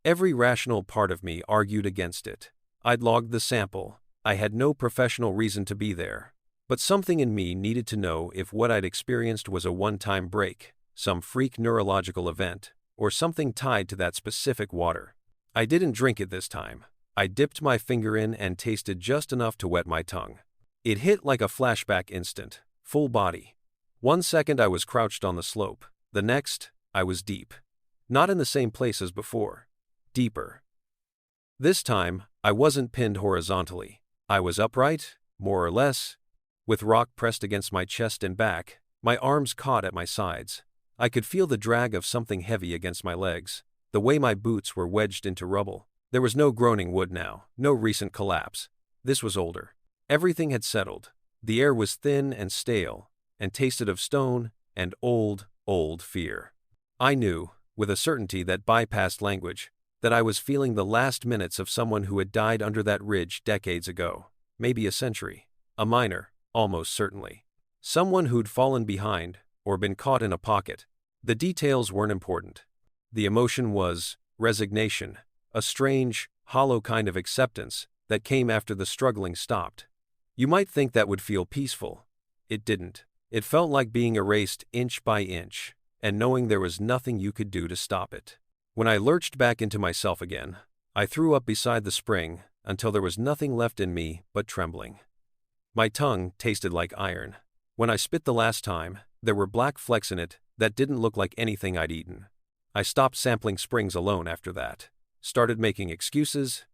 Every rational part of me argued against it. I'd logged the sample. I had no professional reason to be there. But something in me needed to know if what I'd experienced was a one-time break, some freak neurological event, or something tied to that specific water. I didn't drink it this time. I dipped my finger in and tasted just enough to wet my tongue. It hit like a flashback instant, full body. 1 second I was crouched on the slope, the next, I was deep. Not in the same place as before. Deeper. This time, I wasn't pinned horizontally. I was upright, more or less, with rock pressed against my chest and back, my arms caught at my sides. I could feel the drag of something heavy against my legs, the way my boots were wedged into rubble. There was no groaning wood now, no recent collapse. This was older. Everything had settled. The air was thin and stale, and tasted of stone and old, old fear. I knew, with a certainty that bypassed language, that I was feeling the last minutes of someone who had died under that ridge decades ago, maybe a century. A miner, almost certainly. Someone who'd fallen behind, or been caught in a pocket. The details weren't important. The emotion was resignation, a strange, hollow kind of acceptance that came after the struggling stopped. You might think that would feel peaceful. It didn't. It felt like being erased inch by inch, and knowing there was nothing you could do to stop it. When I lurched back into myself again, I threw up beside the spring until there was nothing left in me but trembling. My tongue tasted like iron. When I spit the last time, there were black flecks in it that didn't look like anything I'd eaten. I stopped sampling springs alone after that. Started making excuses,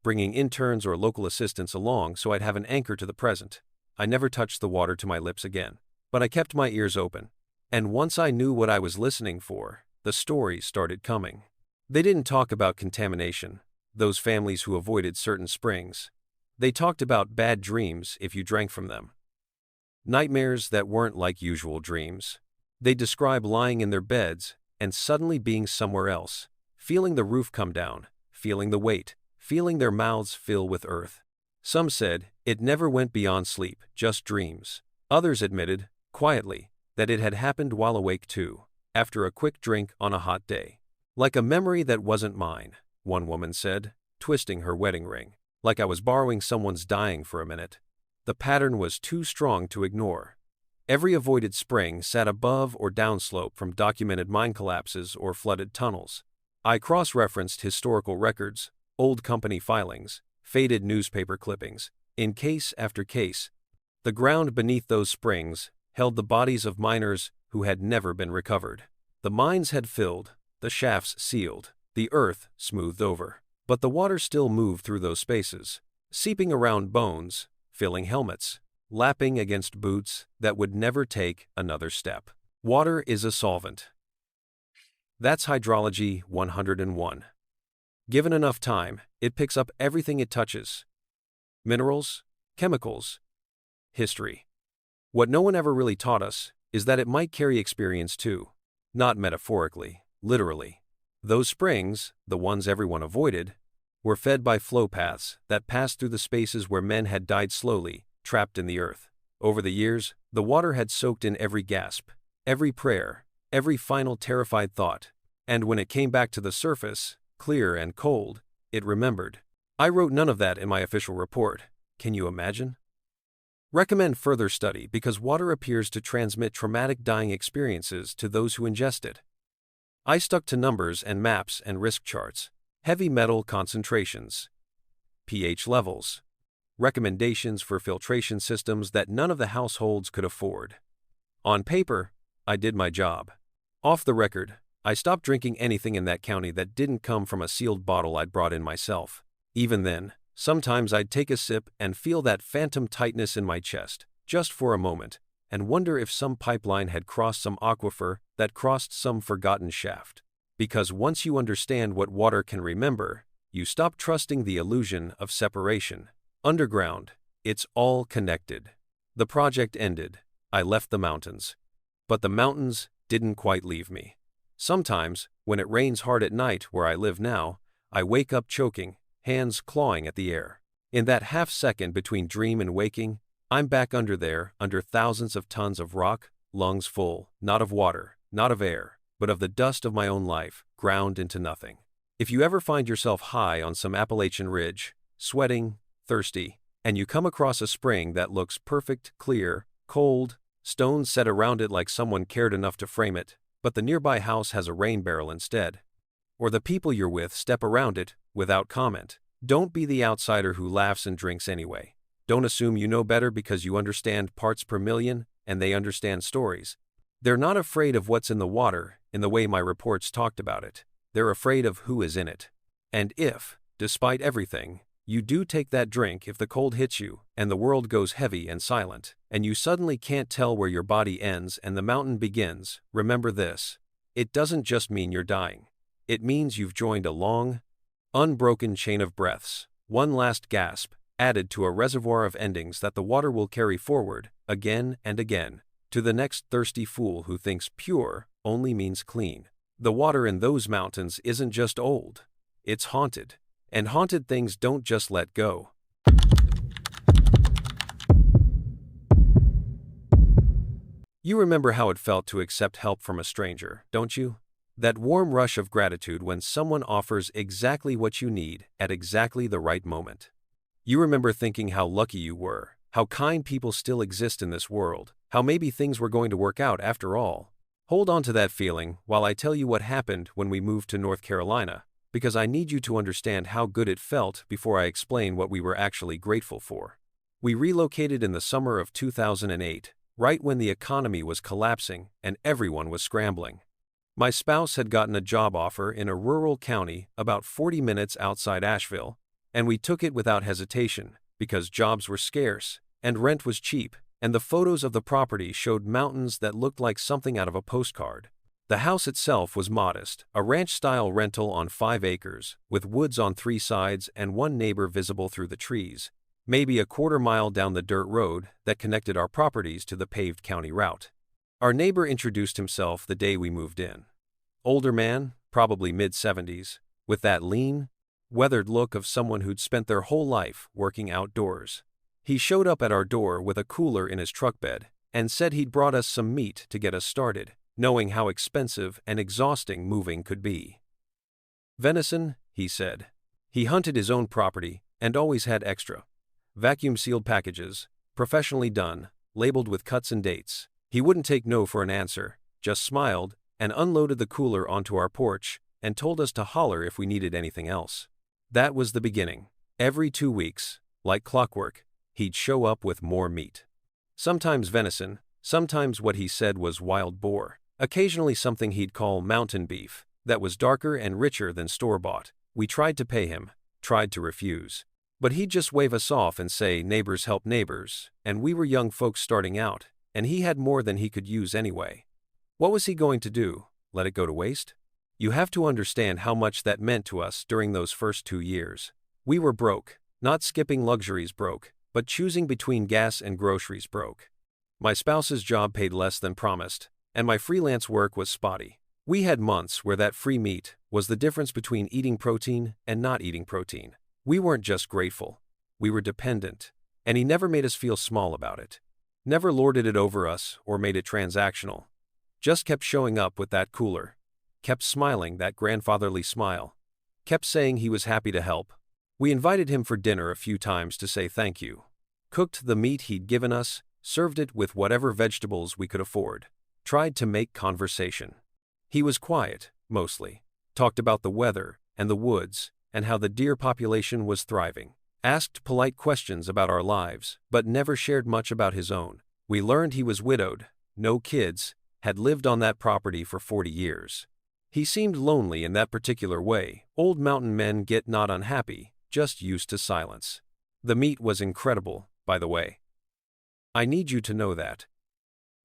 bringing interns or local assistants along so I'd have an anchor to the present. I never touched the water to my lips again. But I kept my ears open. And once I knew what I was listening for, the stories started coming. They didn't talk about contamination, those families who avoided certain springs. They talked about bad dreams if you drank from them. Nightmares that weren't like usual dreams. They describe lying in their beds and suddenly being somewhere else, feeling the roof come down, feeling the weight, feeling their mouths fill with earth. Some said it never went beyond sleep, just dreams. Others admitted, quietly, that it had happened while awake too, after a quick drink on a hot day. Like a memory that wasn't mine, one woman said, twisting her wedding ring. Like I was borrowing someone's dying for a minute. The pattern was too strong to ignore. Every avoided spring sat above or downslope from documented mine collapses or flooded tunnels. I cross-referenced historical records, old company filings, faded newspaper clippings, in case after case. The ground beneath those springs held the bodies of miners who had never been recovered. The mines had filled, the shafts sealed, the earth smoothed over. But the water still moved through those spaces, seeping around bones, filling helmets, lapping against boots that would never take another step. Water is a solvent. That's Hydrology 101. Given enough time, it picks up everything it touches. Minerals, chemicals, history. What no one ever really taught us is that it might carry experience too. Not metaphorically, literally. Those springs, the ones everyone avoided, were fed by flow paths that passed through the spaces where men had died slowly, trapped in the earth. Over the years, the water had soaked in every gasp, every prayer, every final terrified thought. And when it came back to the surface, clear and cold, it remembered. I wrote none of that in my official report. Can you imagine? Recommend further study because water appears to transmit traumatic dying experiences to those who ingest it. I stuck to numbers and maps and risk charts, heavy metal concentrations, pH levels, recommendations for filtration systems that none of the households could afford. On paper, I did my job. Off the record, I stopped drinking anything in that county that didn't come from a sealed bottle I'd brought in myself. Even then, sometimes I'd take a sip and feel that phantom tightness in my chest, just for a moment, and wonder if some pipeline had crossed some aquifer that crossed some forgotten shaft. Because once you understand what water can remember, you stop trusting the illusion of separation. Underground, it's all connected. The project ended. I left the mountains. But the mountains didn't quite leave me. Sometimes, when it rains hard at night where I live now, I wake up choking, hands clawing at the air. In that half second between dream and waking, I'm back under there, under thousands of tons of rock, lungs full, not of water, not of air, but of the dust of my own life, ground into nothing. If you ever find yourself high on some Appalachian ridge, sweating, thirsty, and you come across a spring that looks perfect, clear, cold, stones set around it like someone cared enough to frame it, but the nearby house has a rain barrel instead, or the people you're with step around it without comment, don't be the outsider who laughs and drinks anyway. Don't assume you know better because you understand parts per million and they understand stories. They're not afraid of what's in the water in the way my reports talked about it. They're afraid of who is in it. And if, despite everything, you do take that drink, if the cold hits you and the world goes heavy and silent, and you suddenly can't tell where your body ends and the mountain begins, remember this. It doesn't just mean you're dying. It means you've joined a long, unbroken chain of breaths, one last gasp, added to a reservoir of endings that the water will carry forward, again and again, to the next thirsty fool who thinks pure only means clean. The water in those mountains isn't just old. It's haunted. And haunted things don't just let go. You remember how it felt to accept help from a stranger, don't you? That warm rush of gratitude when someone offers exactly what you need at exactly the right moment. You remember thinking how lucky you were, how kind people still exist in this world, how maybe things were going to work out after all. Hold on to that feeling while I tell you what happened when we moved to North Carolina, because I need you to understand how good it felt before I explain what we were actually grateful for. We relocated in the summer of 2008, right when the economy was collapsing and everyone was scrambling. My spouse had gotten a job offer in a rural county about 40 minutes outside Asheville, and we took it without hesitation because jobs were scarce and rent was cheap, and the photos of the property showed mountains that looked like something out of a postcard. The house itself was modest, a ranch-style rental on 5 acres, with woods on 3 sides and one neighbor visible through the trees, maybe a quarter-mile down the dirt road that connected our properties to the paved county route. Our neighbor introduced himself the day we moved in. Older man, probably mid-70s, with that lean, weathered look of someone who'd spent their whole life working outdoors. He showed up at our door with a cooler in his truck bed and said he'd brought us some meat to get us started, knowing how expensive and exhausting moving could be. Venison, he said. He hunted his own property and always had extra. Vacuum-sealed packages, professionally done, labeled with cuts and dates. He wouldn't take no for an answer, just smiled and unloaded the cooler onto our porch and told us to holler if we needed anything else. That was the beginning. Every 2 weeks, like clockwork, he'd show up with more meat. Sometimes venison, sometimes what he said was wild boar. Occasionally something he'd call mountain beef, that was darker and richer than store-bought. We tried to pay him, tried to refuse. But he'd just wave us off and say neighbors help neighbors, and we were young folks starting out, and he had more than he could use anyway. What was he going to do, let it go to waste? You have to understand how much that meant to us during those first 2 years. We were broke, not skipping luxuries broke, but choosing between gas and groceries broke. My spouse's job paid less than promised, and my freelance work was spotty. We had months where that free meat was the difference between eating protein and not eating protein. We weren't just grateful. We were dependent, and he never made us feel small about it. Never lorded it over us or made it transactional. Just kept showing up with that cooler. Kept smiling that grandfatherly smile. Kept saying he was happy to help. We invited him for dinner a few times to say thank you. Cooked the meat he'd given us, served it with whatever vegetables we could afford. Tried to make conversation. He was quiet, mostly. Talked about the weather, and the woods, and how the deer population was thriving. Asked polite questions about our lives, but never shared much about his own. We learned he was widowed, no kids, had lived on that property for 40 years. He seemed lonely in that particular way. Old mountain men get not unhappy, just used to silence. The meat was incredible, by the way. I need you to know that.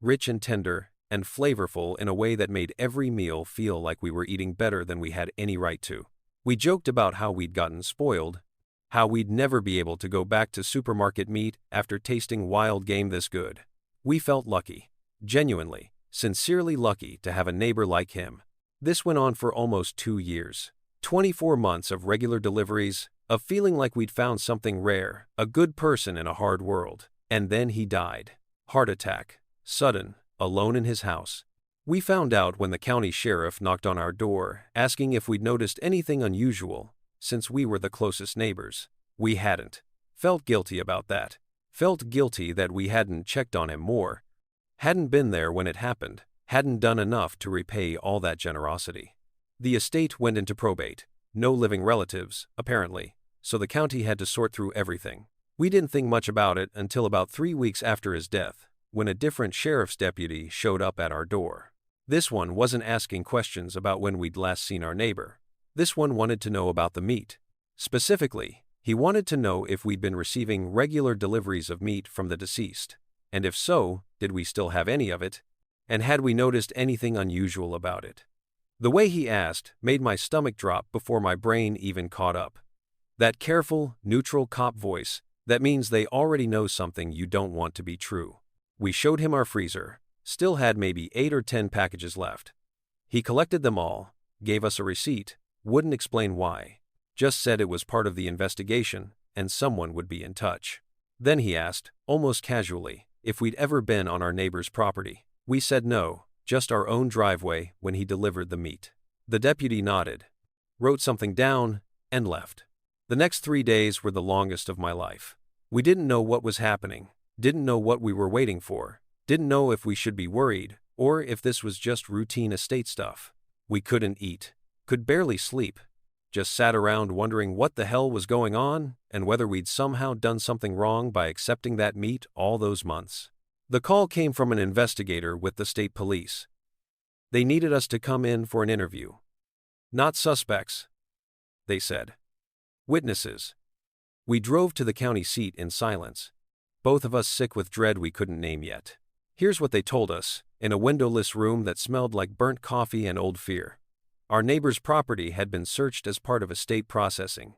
Rich and tender, and flavorful in a way that made every meal feel like we were eating better than we had any right to. We joked about how we'd gotten spoiled, how we'd never be able to go back to supermarket meat after tasting wild game this good. We felt lucky, genuinely, sincerely lucky to have a neighbor like him. This went on for almost 2 years. 24 months of regular deliveries, of feeling like we'd found something rare, a good person in a hard world. And then he died. Heart attack. Sudden, alone in his house. We found out when the county sheriff knocked on our door, asking if we'd noticed anything unusual, since we were the closest neighbors. We hadn't. Felt guilty about that. Felt guilty that we hadn't checked on him more. Hadn't been there when it happened. Hadn't done enough to repay all that generosity. The estate went into probate. No living relatives, apparently, so the county had to sort through everything. We didn't think much about it until about 3 weeks after his death, when a different sheriff's deputy showed up at our door. This one wasn't asking questions about when we'd last seen our neighbor. This one wanted to know about the meat. Specifically, he wanted to know if we'd been receiving regular deliveries of meat from the deceased, and if so, did we still have any of it, and had we noticed anything unusual about it. The way he asked made my stomach drop before my brain even caught up. That careful, neutral cop voice, that means they already know something you don't want to be true. We showed him our freezer, still had maybe 8 or 10 packages left. He collected them all, gave us a receipt, wouldn't explain why, just said it was part of the investigation and someone would be in touch. Then he asked, almost casually, if we'd ever been on our neighbor's property. We said no, just our own driveway when he delivered the meat. The deputy nodded, wrote something down, and left. The next 3 days were the longest of my life. We didn't know what was happening, didn't know what we were waiting for, didn't know if we should be worried, or if this was just routine estate stuff. We couldn't eat, could barely sleep, just sat around wondering what the hell was going on and whether we'd somehow done something wrong by accepting that meat all those months. The call came from an investigator with the state police. They needed us to come in for an interview. Not suspects, they said. Witnesses. We drove to the county seat in silence, both of us sick with dread we couldn't name yet. Here's what they told us, in a windowless room that smelled like burnt coffee and old fear. Our neighbor's property had been searched as part of estate processing,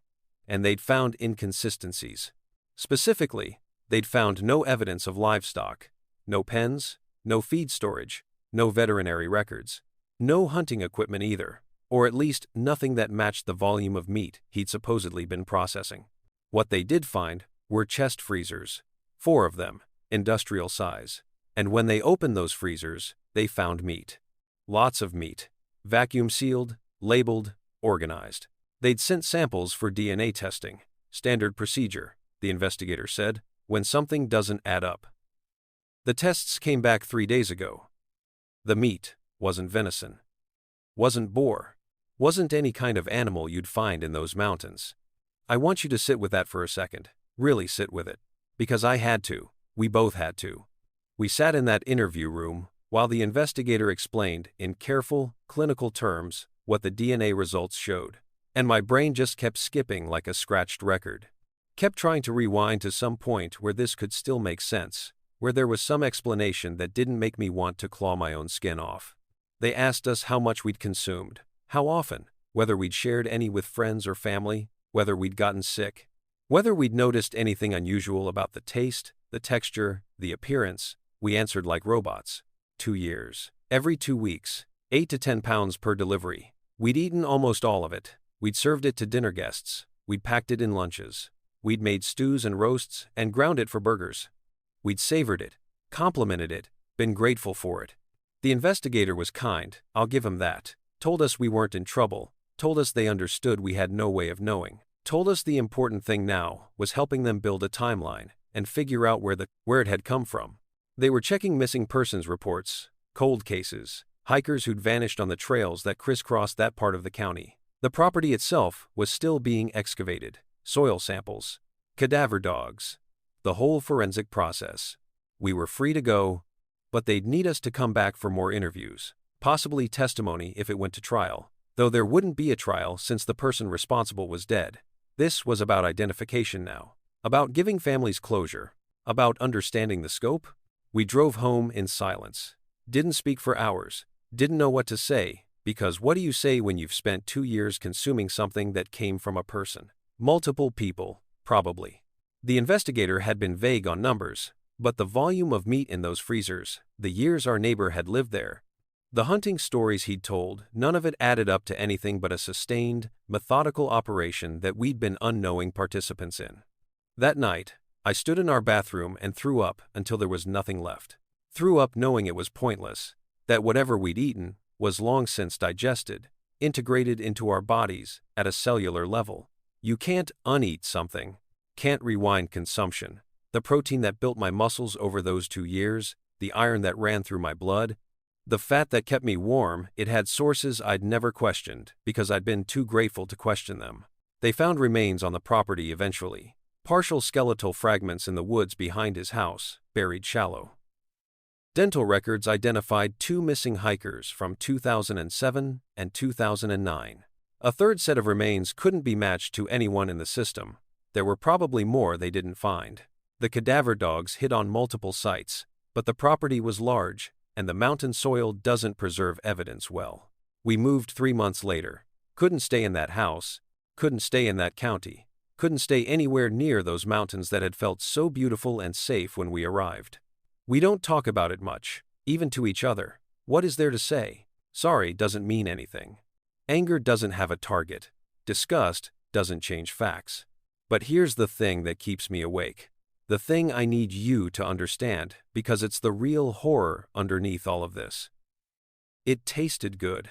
and they'd found inconsistencies. Specifically, they'd found no evidence of livestock, no pens, no feed storage, no veterinary records, no hunting equipment either, or at least nothing that matched the volume of meat he'd supposedly been processing. What they did find were chest freezers, 4 of them, industrial size. And when they opened those freezers, they found meat. Lots of meat. Vacuum sealed, labeled, organized. They'd sent samples for DNA testing. Standard procedure, the investigator said, when something doesn't add up. The tests came back 3 days ago. The meat wasn't venison. Wasn't boar. Wasn't any kind of animal you'd find in those mountains. I want you to sit with that for a second. Really sit with it. Because I had to. We both had to. We sat in that interview room while the investigator explained in careful, clinical terms what the DNA results showed. And my brain just kept skipping like a scratched record. Kept trying to rewind to some point where this could still make sense, where there was some explanation that didn't make me want to claw my own skin off. They asked us how much we'd consumed, how often, whether we'd shared any with friends or family, whether we'd gotten sick, whether we'd noticed anything unusual about the taste, the texture, the appearance. We answered like robots. 2 years. Every 2 weeks. 8 to 10 pounds per delivery. We'd eaten almost all of it. We'd served it to dinner guests. We'd packed it in lunches. We'd made stews and roasts and ground it for burgers. We'd savored it, complimented it, been grateful for it. The investigator was kind, I'll give him that. Told us we weren't in trouble, told us they understood we had no way of knowing. Told us the important thing now was helping them build a timeline and figure out where it had come from. They were checking missing persons reports, cold cases, hikers who'd vanished on the trails that crisscrossed that part of the county. The property itself was still being excavated, soil samples, cadaver dogs, the whole forensic process. We were free to go, but they'd need us to come back for more interviews, possibly testimony if it went to trial, though there wouldn't be a trial since the person responsible was dead. This was about identification now, about giving families closure, about understanding the scope. We drove home in silence, didn't speak for hours, didn't know what to say, because what do you say when you've spent 2 years consuming something that came from a person? Multiple people, probably. The investigator had been vague on numbers, but the volume of meat in those freezers, the years our neighbor had lived there, the hunting stories he'd told, none of it added up to anything but a sustained, methodical operation that we'd been unknowing participants in. That night, I stood in our bathroom and threw up until there was nothing left. Threw up knowing it was pointless, that whatever we'd eaten was long since digested, integrated into our bodies at a cellular level. You can't uneat something, can't rewind consumption. The protein that built my muscles over those 2 years, the iron that ran through my blood, the fat that kept me warm, it had sources I'd never questioned because I'd been too grateful to question them. They found remains on the property eventually, partial skeletal fragments in the woods behind his house, buried shallow. Dental records identified 2 missing hikers from 2007 and 2009. A third set of remains couldn't be matched to anyone in the system. There were probably more they didn't find. The cadaver dogs hit on multiple sites, but the property was large, and the mountain soil doesn't preserve evidence well. We moved 3 months later. Couldn't stay in that house, couldn't stay in that county, couldn't stay anywhere near those mountains that had felt so beautiful and safe when we arrived. We don't talk about it much, even to each other. What is there to say? Sorry doesn't mean anything. Anger doesn't have a target. Disgust doesn't change facts. But here's the thing that keeps me awake. The thing I need you to understand, because it's the real horror underneath all of this. It tasted good.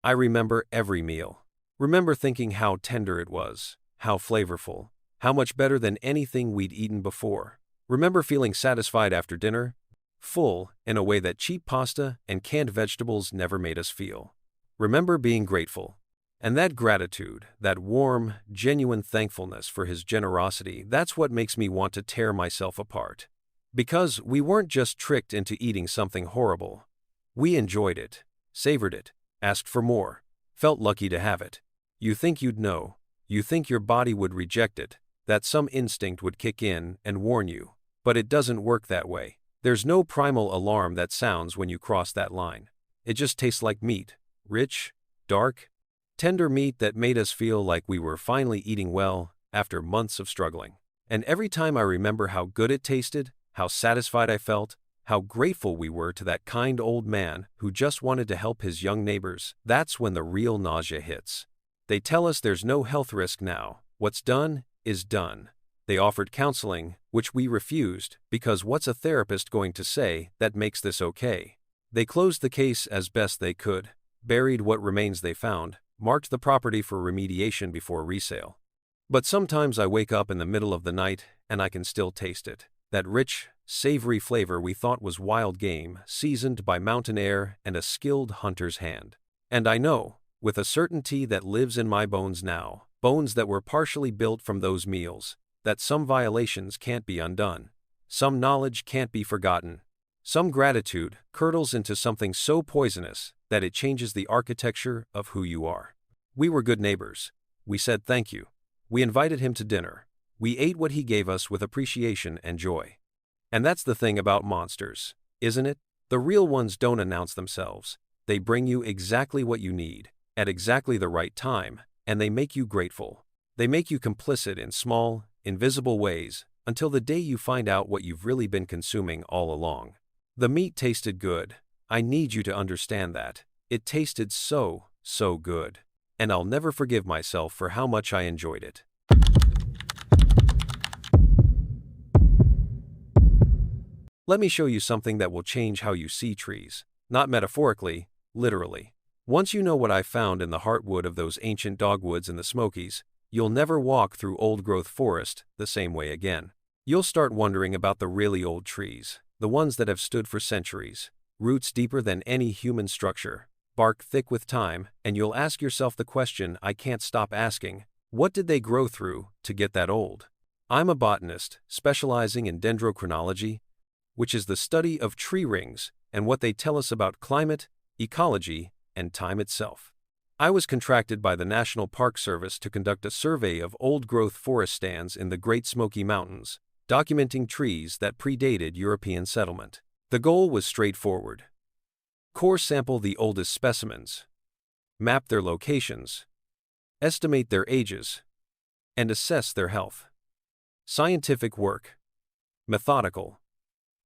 I remember every meal. Remember thinking how tender it was, how flavorful, how much better than anything we'd eaten before. Remember feeling satisfied after dinner, full in a way that cheap pasta and canned vegetables never made us feel. Remember being grateful. And that gratitude, that warm, genuine thankfulness for his generosity, that's what makes me want to tear myself apart. Because we weren't just tricked into eating something horrible. We enjoyed it, savored it, asked for more, felt lucky to have it. You think you'd know, you think your body would reject it, that some instinct would kick in and warn you. But it doesn't work that way. There's no primal alarm that sounds when you cross that line. It just tastes like meat, rich, dark, tender meat that made us feel like we were finally eating well after months of struggling. And every time I remember how good it tasted, how satisfied I felt, how grateful we were to that kind old man who just wanted to help his young neighbors, that's when the real nausea hits. They tell us there's no health risk now. What's done is done. They offered counseling, which we refused, because what's a therapist going to say that makes this okay? They closed the case as best they could, buried what remains they found, marked the property for remediation before resale. But sometimes I wake up in the middle of the night and I can still taste it. That rich, savory flavor we thought was wild game, seasoned by mountain air and a skilled hunter's hand. And I know, with a certainty that lives in my bones now, bones that were partially built from those meals, that some violations can't be undone, some knowledge can't be forgotten, some gratitude curdles into something so poisonous that it changes the architecture of who you are. We were good neighbors. We said thank you. We invited him to dinner. We ate what he gave us with appreciation and joy. And that's the thing about monsters, isn't it? The real ones don't announce themselves. They bring you exactly what you need, at exactly the right time, and they make you grateful. They make you complicit in small, invisible ways, until the day you find out what you've really been consuming all along. The meat tasted good. I need you to understand that. It tasted so good. And I'll never forgive myself for how much I enjoyed it. Let me show you something that will change how you see trees. Not metaphorically, literally. Once you know what I found in the heartwood of those ancient dogwoods in the Smokies, you'll never walk through old-growth forest the same way again. You'll start wondering about the really old trees, the ones that have stood for centuries, roots deeper than any human structure, bark thick with time, and you'll ask yourself the question I can't stop asking: what did they grow through to get that old? I'm a botanist, specializing in dendrochronology, which is the study of tree rings and what they tell us about climate, ecology, and time itself. I was contracted by the National Park Service to conduct a survey of old-growth forest stands in the Great Smoky Mountains, documenting trees that predated European settlement. The goal was straightforward: core sample the oldest specimens, map their locations, estimate their ages, and assess their health. Scientific work. Methodical.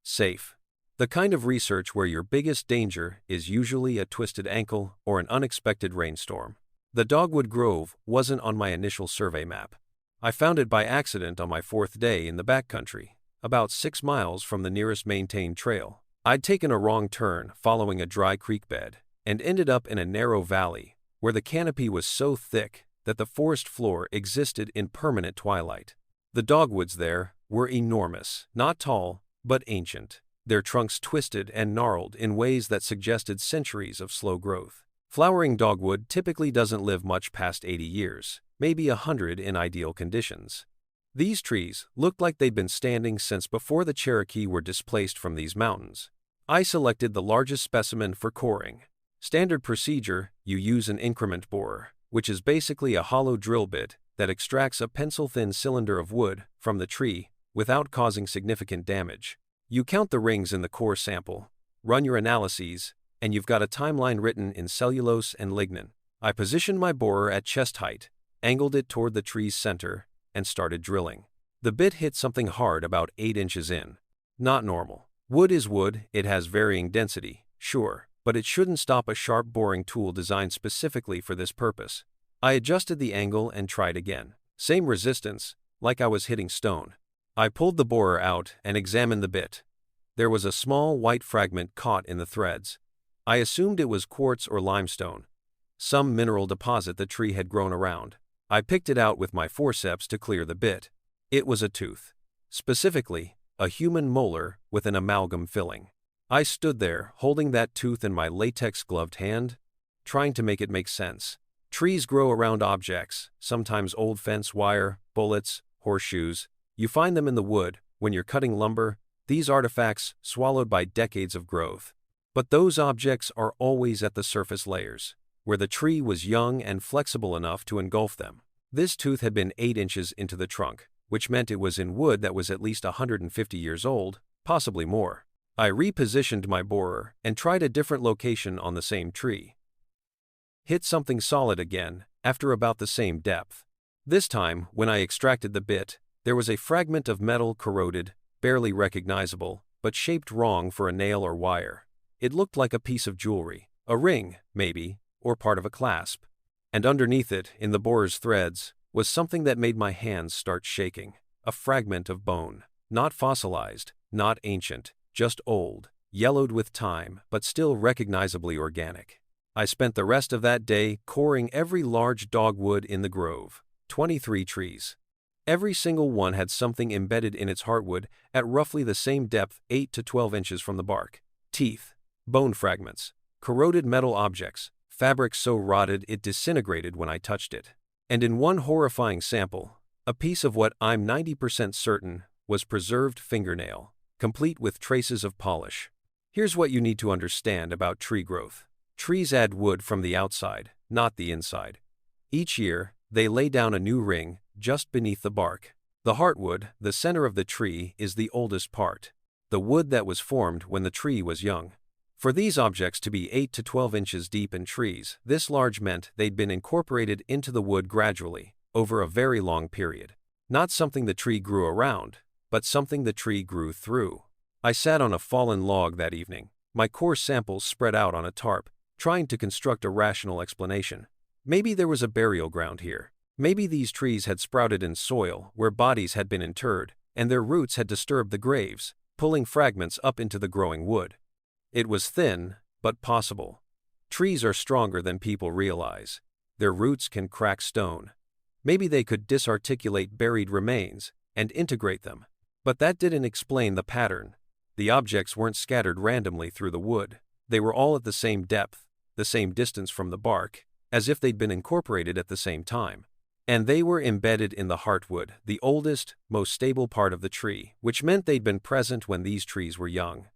Safe. The kind of research where your biggest danger is usually a twisted ankle or an unexpected rainstorm. The Dogwood Grove wasn't on my initial survey map. I found it by accident on my 4th day in the backcountry, about 6 miles from the nearest maintained trail. I'd taken a wrong turn following a dry creek bed and ended up in a narrow valley where the canopy was so thick that the forest floor existed in permanent twilight. The dogwoods there were enormous, not tall, but ancient, their trunks twisted and gnarled in ways that suggested centuries of slow growth. Flowering dogwood typically doesn't live much past 80 years, maybe 100 in ideal conditions. These trees looked like they'd been standing since before the Cherokee were displaced from these mountains. I selected the largest specimen for coring. Standard procedure: you use an increment borer, which is basically a hollow drill bit that extracts a pencil-thin cylinder of wood from the tree without causing significant damage. You count the rings in the core sample, run your analyses, and you've got a timeline written in cellulose and lignin. I positioned my borer at chest height, angled it toward the tree's center, and started drilling. The bit hit something hard about 8 inches in. Not normal. Wood is wood, it has varying density, sure, but it shouldn't stop a sharp boring tool designed specifically for this purpose. I adjusted the angle and tried again. Same resistance, like I was hitting stone. I pulled the borer out and examined the bit. There was a small white fragment caught in the threads. I assumed it was quartz or limestone, some mineral deposit the tree had grown around. I picked it out with my forceps to clear the bit. It was a tooth. Specifically, a human molar with an amalgam filling. I stood there, holding that tooth in my latex-gloved hand, trying to make it make sense. Trees grow around objects, sometimes old fence wire, bullets, horseshoes. You find them in the wood when you're cutting lumber, these artifacts swallowed by decades of growth. But those objects are always at the surface layers, where the tree was young and flexible enough to engulf them. This tooth had been 8 inches into the trunk, which meant it was in wood that was at least 150 years old, possibly more. I repositioned my borer and tried a different location on the same tree. Hit something solid again, after about the same depth. This time, when I extracted the bit, there was a fragment of metal corroded, barely recognizable, but shaped wrong for a nail or wire. It looked like a piece of jewelry, a ring, maybe, or part of a clasp. And underneath it, in the borer's threads, was something that made my hands start shaking. A fragment of bone. Not fossilized, not ancient, just old, yellowed with time, but still recognizably organic. I spent the rest of that day coring every large dogwood in the grove. 23 trees. Every single one had something embedded in its heartwood at roughly the same depth, 8 to 12 inches from the bark. Teeth, bone fragments, corroded metal objects, fabric so rotted it disintegrated when I touched it. And in one horrifying sample, a piece of what I'm 90% certain was preserved fingernail, complete with traces of polish. Here's what you need to understand about tree growth. Trees add wood from the outside, not the inside. Each year, they lay down a new ring just beneath the bark. The heartwood, the center of the tree, is the oldest part. The wood that was formed when the tree was young. For these objects to be 8 to 12 inches deep in trees, this large meant they'd been incorporated into the wood gradually, over a very long period. Not something the tree grew around, but something the tree grew through. I sat on a fallen log that evening, my core samples spread out on a tarp, trying to construct a rational explanation. Maybe there was a burial ground here. Maybe these trees had sprouted in soil where bodies had been interred, and their roots had disturbed the graves, pulling fragments up into the growing wood. It was thin, but possible. Trees are stronger than people realize. Their roots can crack stone. Maybe they could disarticulate buried remains and integrate them. But that didn't explain the pattern. The objects weren't scattered randomly through the wood. They were all at the same depth, the same distance from the bark, as if they'd been incorporated at the same time. And they were embedded in the heartwood, the oldest, most stable part of the tree, which meant they'd been present when these trees were young.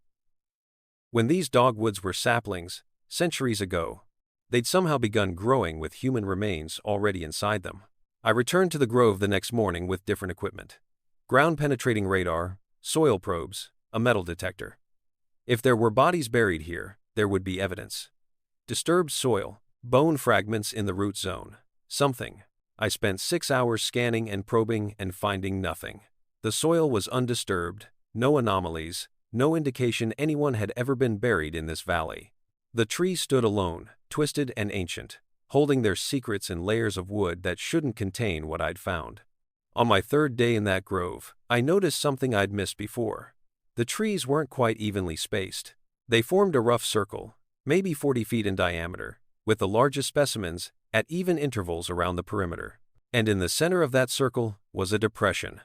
When these dogwoods were saplings, centuries ago, they'd somehow begun growing with human remains already inside them. I returned to the grove the next morning with different equipment. Ground-penetrating radar, soil probes, a metal detector. If there were bodies buried here, there would be evidence. Disturbed soil, bone fragments in the root zone, something. I spent 6 hours scanning and probing and finding nothing. The soil was undisturbed, no anomalies, no indication anyone had ever been buried in this valley. The trees stood alone, twisted and ancient, holding their secrets in layers of wood that shouldn't contain what I'd found. On my third day in that grove, I noticed something I'd missed before. The trees weren't quite evenly spaced. They formed a rough circle, maybe 40 feet in diameter, with the largest specimens at even intervals around the perimeter. And in the center of that circle was a depression.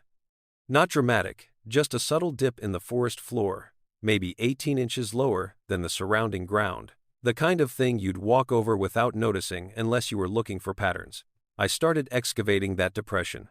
Not dramatic, just a subtle dip in the forest floor, maybe 18 inches lower than the surrounding ground. The kind of thing you'd walk over without noticing unless you were looking for patterns. I started excavating that depression.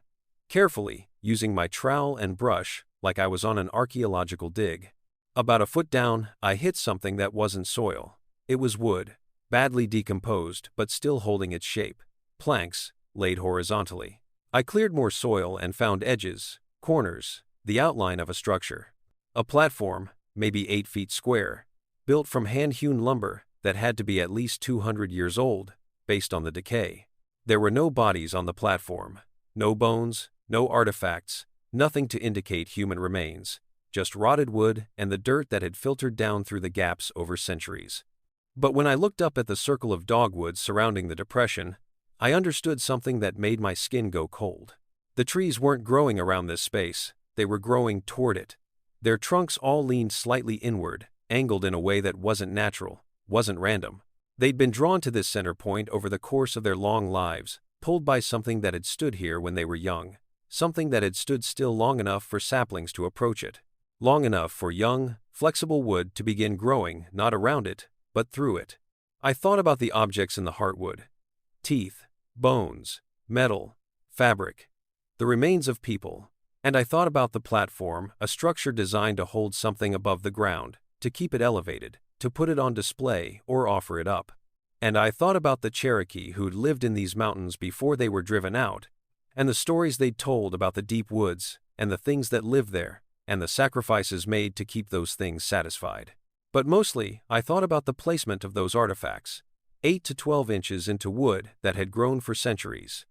Carefully, using my trowel and brush, like I was on an archaeological dig. About a foot down, I hit something that wasn't soil. It was wood, badly decomposed but still holding its shape. Planks, laid horizontally. I cleared more soil and found edges, corners, the outline of a structure. A platform, maybe 8 feet square, built from hand-hewn lumber that had to be at least 200 years old, based on the decay. There were no bodies on the platform, no bones, no artifacts, nothing to indicate human remains, just rotted wood and the dirt that had filtered down through the gaps over centuries. But when I looked up at the circle of dogwoods surrounding the depression, I understood something that made my skin go cold. The trees weren't growing around this space, they were growing toward it. Their trunks all leaned slightly inward, angled in a way that wasn't natural, wasn't random. They'd been drawn to this center point over the course of their long lives, pulled by something that had stood here when they were young, something that had stood still long enough for saplings to approach it, long enough for young, flexible wood to begin growing not around it, but through it. I thought about the objects in the heartwood. Teeth, bones, metal, fabric, the remains of people. And I thought about the platform, a structure designed to hold something above the ground, to keep it elevated, to put it on display or offer it up. And I thought about the Cherokee who'd lived in these mountains before they were driven out, and the stories they'd told about the deep woods, and the things that lived there, and the sacrifices made to keep those things satisfied. But mostly, I thought about the placement of those artifacts, 8 to 12 inches into wood that had grown for centuries.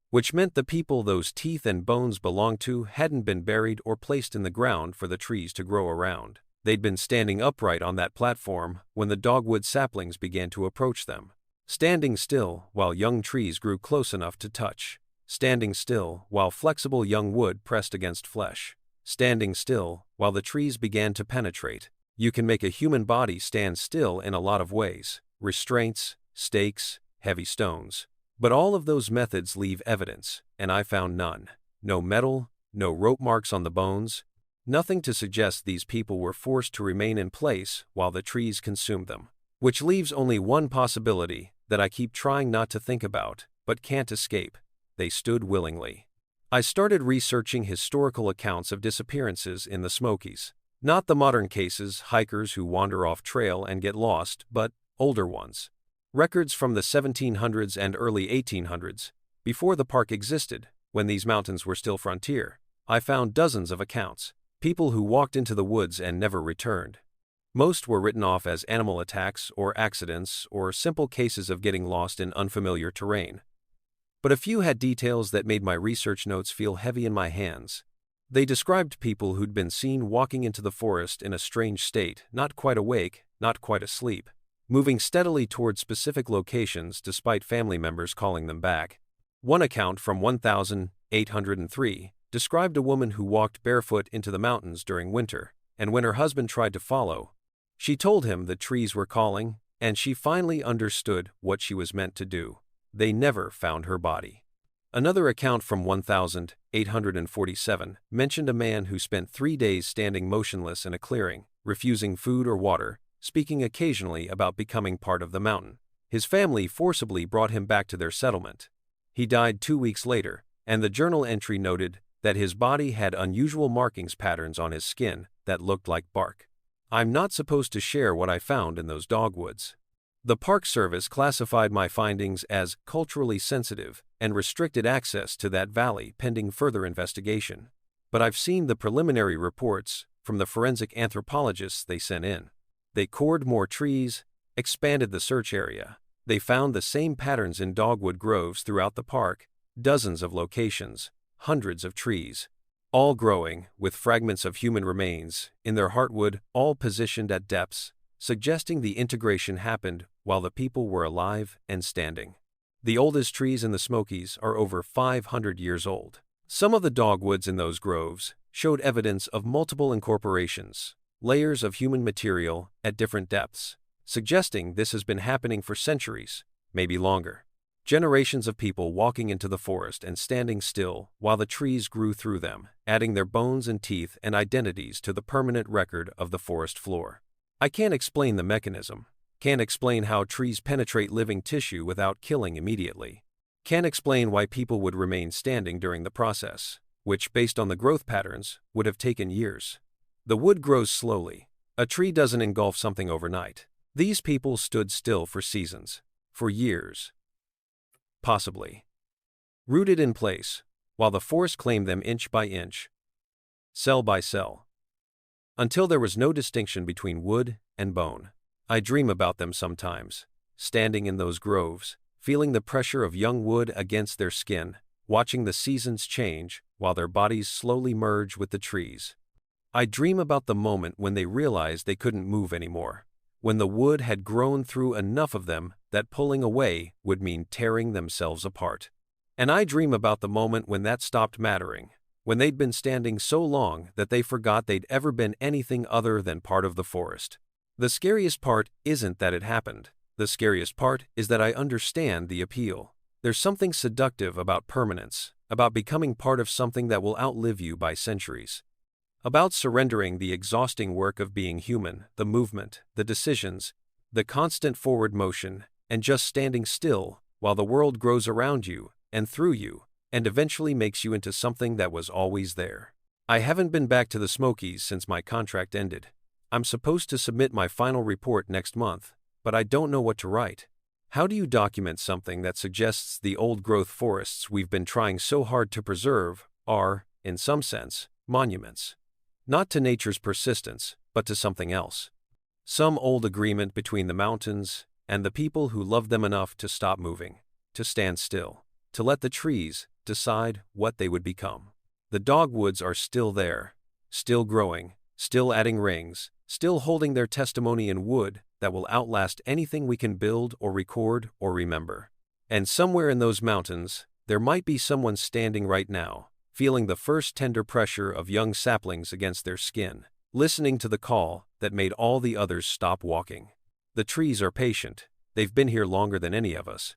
Which meant the people those teeth and bones belonged to hadn't been buried or placed in the ground for the trees to grow around. They'd been standing upright on that platform when the dogwood saplings began to approach them. Standing still while young trees grew close enough to touch. Standing still while flexible young wood pressed against flesh. Standing still while the trees began to penetrate. You can make a human body stand still in a lot of ways. Restraints, stakes, heavy stones. But all of those methods leave evidence, and I found none. No metal, no rope marks on the bones, nothing to suggest these people were forced to remain in place while the trees consumed them. Which leaves only one possibility that I keep trying not to think about, but can't escape. They stood willingly. I started researching historical accounts of disappearances in the Smokies. Not the modern cases, hikers who wander off trail and get lost, but older ones. Records from the 1700s and early 1800s, before the park existed, when these mountains were still frontier. I found dozens of accounts. People who walked into the woods and never returned. Most were written off as animal attacks or accidents or simple cases of getting lost in unfamiliar terrain. But a few had details that made my research notes feel heavy in my hands. They described people who'd been seen walking into the forest in a strange state, not quite awake, not quite asleep, moving steadily toward specific locations despite family members calling them back. One account from 1803 described a woman who walked barefoot into the mountains during winter, and when her husband tried to follow, she told him the trees were calling, and she finally understood what she was meant to do. They never found her body. Another account from 1847 mentioned a man who spent 3 days standing motionless in a clearing, refusing food or water, speaking occasionally about becoming part of the mountain. His family forcibly brought him back to their settlement. He died 2 weeks later, and the journal entry noted that his body had unusual markings patterns on his skin that looked like bark. I'm not supposed to share what I found in those dogwoods. The Park Service classified my findings as culturally sensitive and restricted access to that valley pending further investigation. But I've seen the preliminary reports from the forensic anthropologists they sent in. They cored more trees, expanded the search area. They found the same patterns in dogwood groves throughout the park, dozens of locations, hundreds of trees, all growing with fragments of human remains in their heartwood, all positioned at depths, suggesting the integration happened while the people were alive and standing. The oldest trees in the Smokies are over 500 years old. Some of the dogwoods in those groves showed evidence of multiple incorporations, layers of human material at different depths, suggesting this has been happening for centuries, maybe longer. Generations of people walking into the forest and standing still while the trees grew through them, adding their bones and teeth and identities to the permanent record of the forest floor. I can't explain the mechanism. Can't explain how trees penetrate living tissue without killing immediately. Can't explain why people would remain standing during the process, which, based on the growth patterns, would have taken years. The wood grows slowly. A tree doesn't engulf something overnight. These people stood still for seasons, for years. Possibly. Rooted in place, while the forest claimed them inch by inch, cell by cell. Until there was no distinction between wood and bone. I dream about them sometimes, standing in those groves, feeling the pressure of young wood against their skin, watching the seasons change while their bodies slowly merge with the trees. I dream about the moment when they realized they couldn't move anymore, when the wood had grown through enough of them that pulling away would mean tearing themselves apart. And I dream about the moment when that stopped mattering, when they'd been standing so long that they forgot they'd ever been anything other than part of the forest. The scariest part isn't that it happened. The scariest part is that I understand the appeal. There's something seductive about permanence, about becoming part of something that will outlive you by centuries. About surrendering the exhausting work of being human, the movement, the decisions, the constant forward motion, and just standing still while the world grows around you and through you, and eventually makes you into something that was always there. I haven't been back to the Smokies since my contract ended. I'm supposed to submit my final report next month, but I don't know what to write. How do you document something that suggests the old-growth forests we've been trying so hard to preserve are, in some sense, monuments? Not to nature's persistence, but to something else. Some old agreement between the mountains and the people who loved them enough to stop moving, to stand still, to let the trees decide what they would become. The dogwoods are still there, still growing, still adding rings, still holding their testimony in wood that will outlast anything we can build or record or remember. And somewhere in those mountains, there might be someone standing right now, feeling the first tender pressure of young saplings against their skin, listening to the call that made all the others stop walking. The trees are patient. They've been here longer than any of us.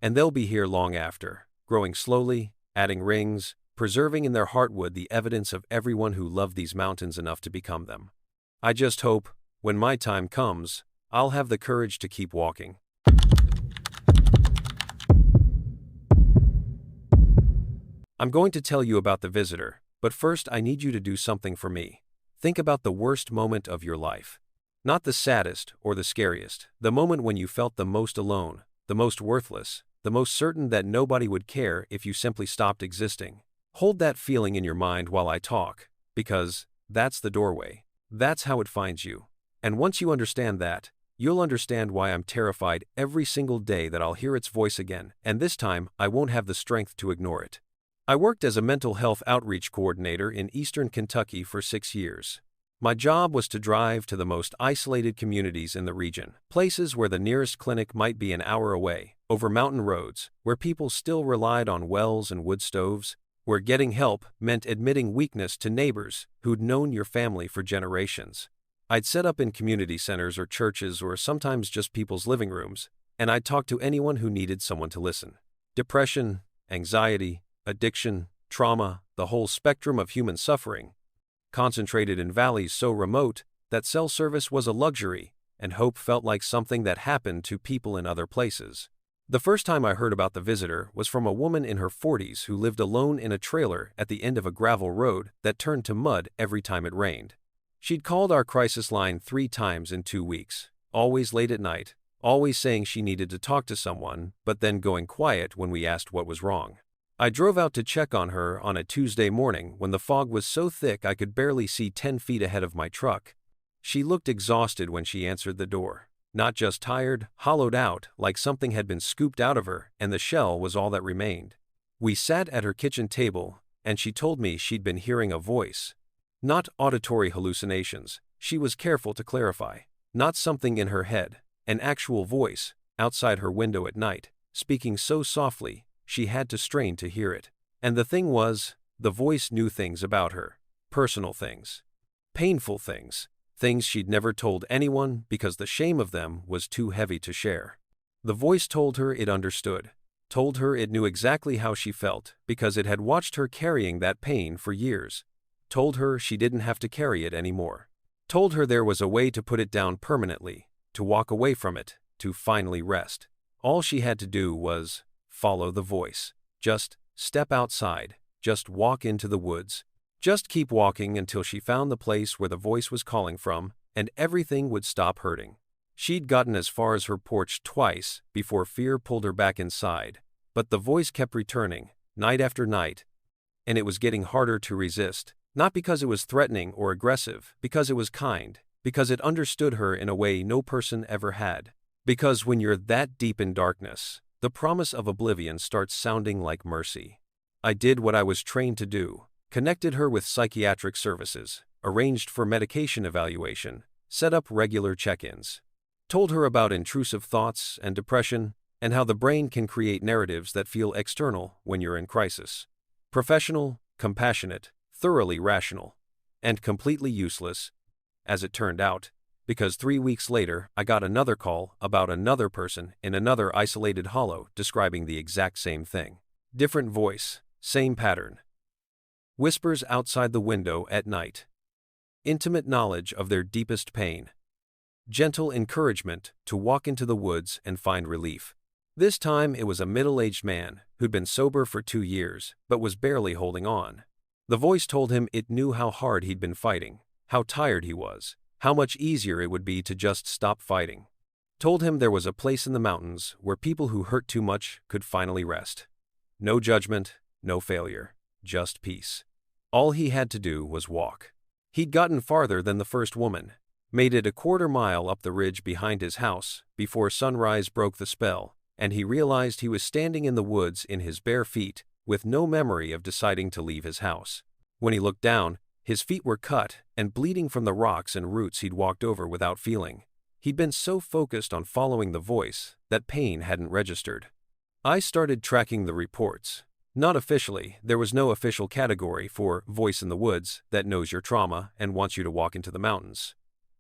And they'll be here long after, growing slowly, adding rings, preserving in their heartwood the evidence of everyone who loved these mountains enough to become them. I just hope, when my time comes, I'll have the courage to keep walking. I'm going to tell you about the visitor, but first I need you to do something for me. Think about the worst moment of your life. Not the saddest or the scariest, the moment when you felt the most alone, the most worthless, the most certain that nobody would care if you simply stopped existing. Hold that feeling in your mind while I talk, because that's the doorway. That's how it finds you. And once you understand that, you'll understand why I'm terrified every single day that I'll hear its voice again, and this time I won't have the strength to ignore it. I worked as a mental health outreach coordinator in eastern Kentucky for 6 years. My job was to drive to the most isolated communities in the region, places where the nearest clinic might be an hour away, over mountain roads, where people still relied on wells and wood stoves, where getting help meant admitting weakness to neighbors who'd known your family for generations. I'd set up in community centers or churches or sometimes just people's living rooms, and I'd talk to anyone who needed someone to listen. Depression, anxiety, addiction, trauma, the whole spectrum of human suffering, concentrated in valleys so remote that cell service was a luxury, and hope felt like something that happened to people in other places. The first time I heard about the visitor was from a woman in her 40s who lived alone in a trailer at the end of a gravel road that turned to mud every time it rained. She'd called our crisis line 3 times in 2 weeks, always late at night, always saying she needed to talk to someone, but then going quiet when we asked what was wrong. I drove out to check on her on a Tuesday morning when the fog was so thick I could barely see 10 feet ahead of my truck. She looked exhausted when she answered the door. Not just tired, hollowed out, like something had been scooped out of her, and the shell was all that remained. We sat at her kitchen table, and she told me she'd been hearing a voice. Not auditory hallucinations, she was careful to clarify. Not something in her head, an actual voice, outside her window at night, speaking so softly, she had to strain to hear it. And the thing was, the voice knew things about her. Personal things. Painful things. Things she'd never told anyone because the shame of them was too heavy to share. The voice told her it understood. Told her it knew exactly how she felt because it had watched her carrying that pain for years. Told her she didn't have to carry it anymore. Told her there was a way to put it down permanently, to walk away from it, to finally rest. All she had to do was follow the voice. Just step outside. Just walk into the woods. Just keep walking until she found the place where the voice was calling from, and everything would stop hurting. She'd gotten as far as her porch twice before fear pulled her back inside, but the voice kept returning, night after night, and it was getting harder to resist, not because it was threatening or aggressive, because it was kind, because it understood her in a way no person ever had. Because when you're that deep in darkness, the promise of oblivion starts sounding like mercy. I did what I was trained to do. Connected her with psychiatric services, arranged for medication evaluation, set up regular check-ins. Told her about intrusive thoughts and depression, and how the brain can create narratives that feel external when you're in crisis. Professional, compassionate, thoroughly rational, and completely useless, as it turned out, because 3 weeks later I got another call about another person in another isolated hollow describing the exact same thing. Different voice, same pattern. Whispers outside the window at night. Intimate knowledge of their deepest pain. Gentle encouragement to walk into the woods and find relief. This time it was a middle-aged man who'd been sober for 2 years but was barely holding on. The voice told him it knew how hard he'd been fighting, how tired he was, how much easier it would be to just stop fighting. Told him there was a place in the mountains where people who hurt too much could finally rest. No judgment, no failure, just peace. All he had to do was walk. He'd gotten farther than the first woman, made it a 1/4 mile up the ridge behind his house before sunrise broke the spell, and he realized he was standing in the woods in his bare feet, with no memory of deciding to leave his house. When he looked down, his feet were cut and bleeding from the rocks and roots he'd walked over without feeling. He'd been so focused on following the voice that pain hadn't registered. I started tracking the reports. Not officially, there was no official category for voice in the woods that knows your trauma and wants you to walk into the mountains.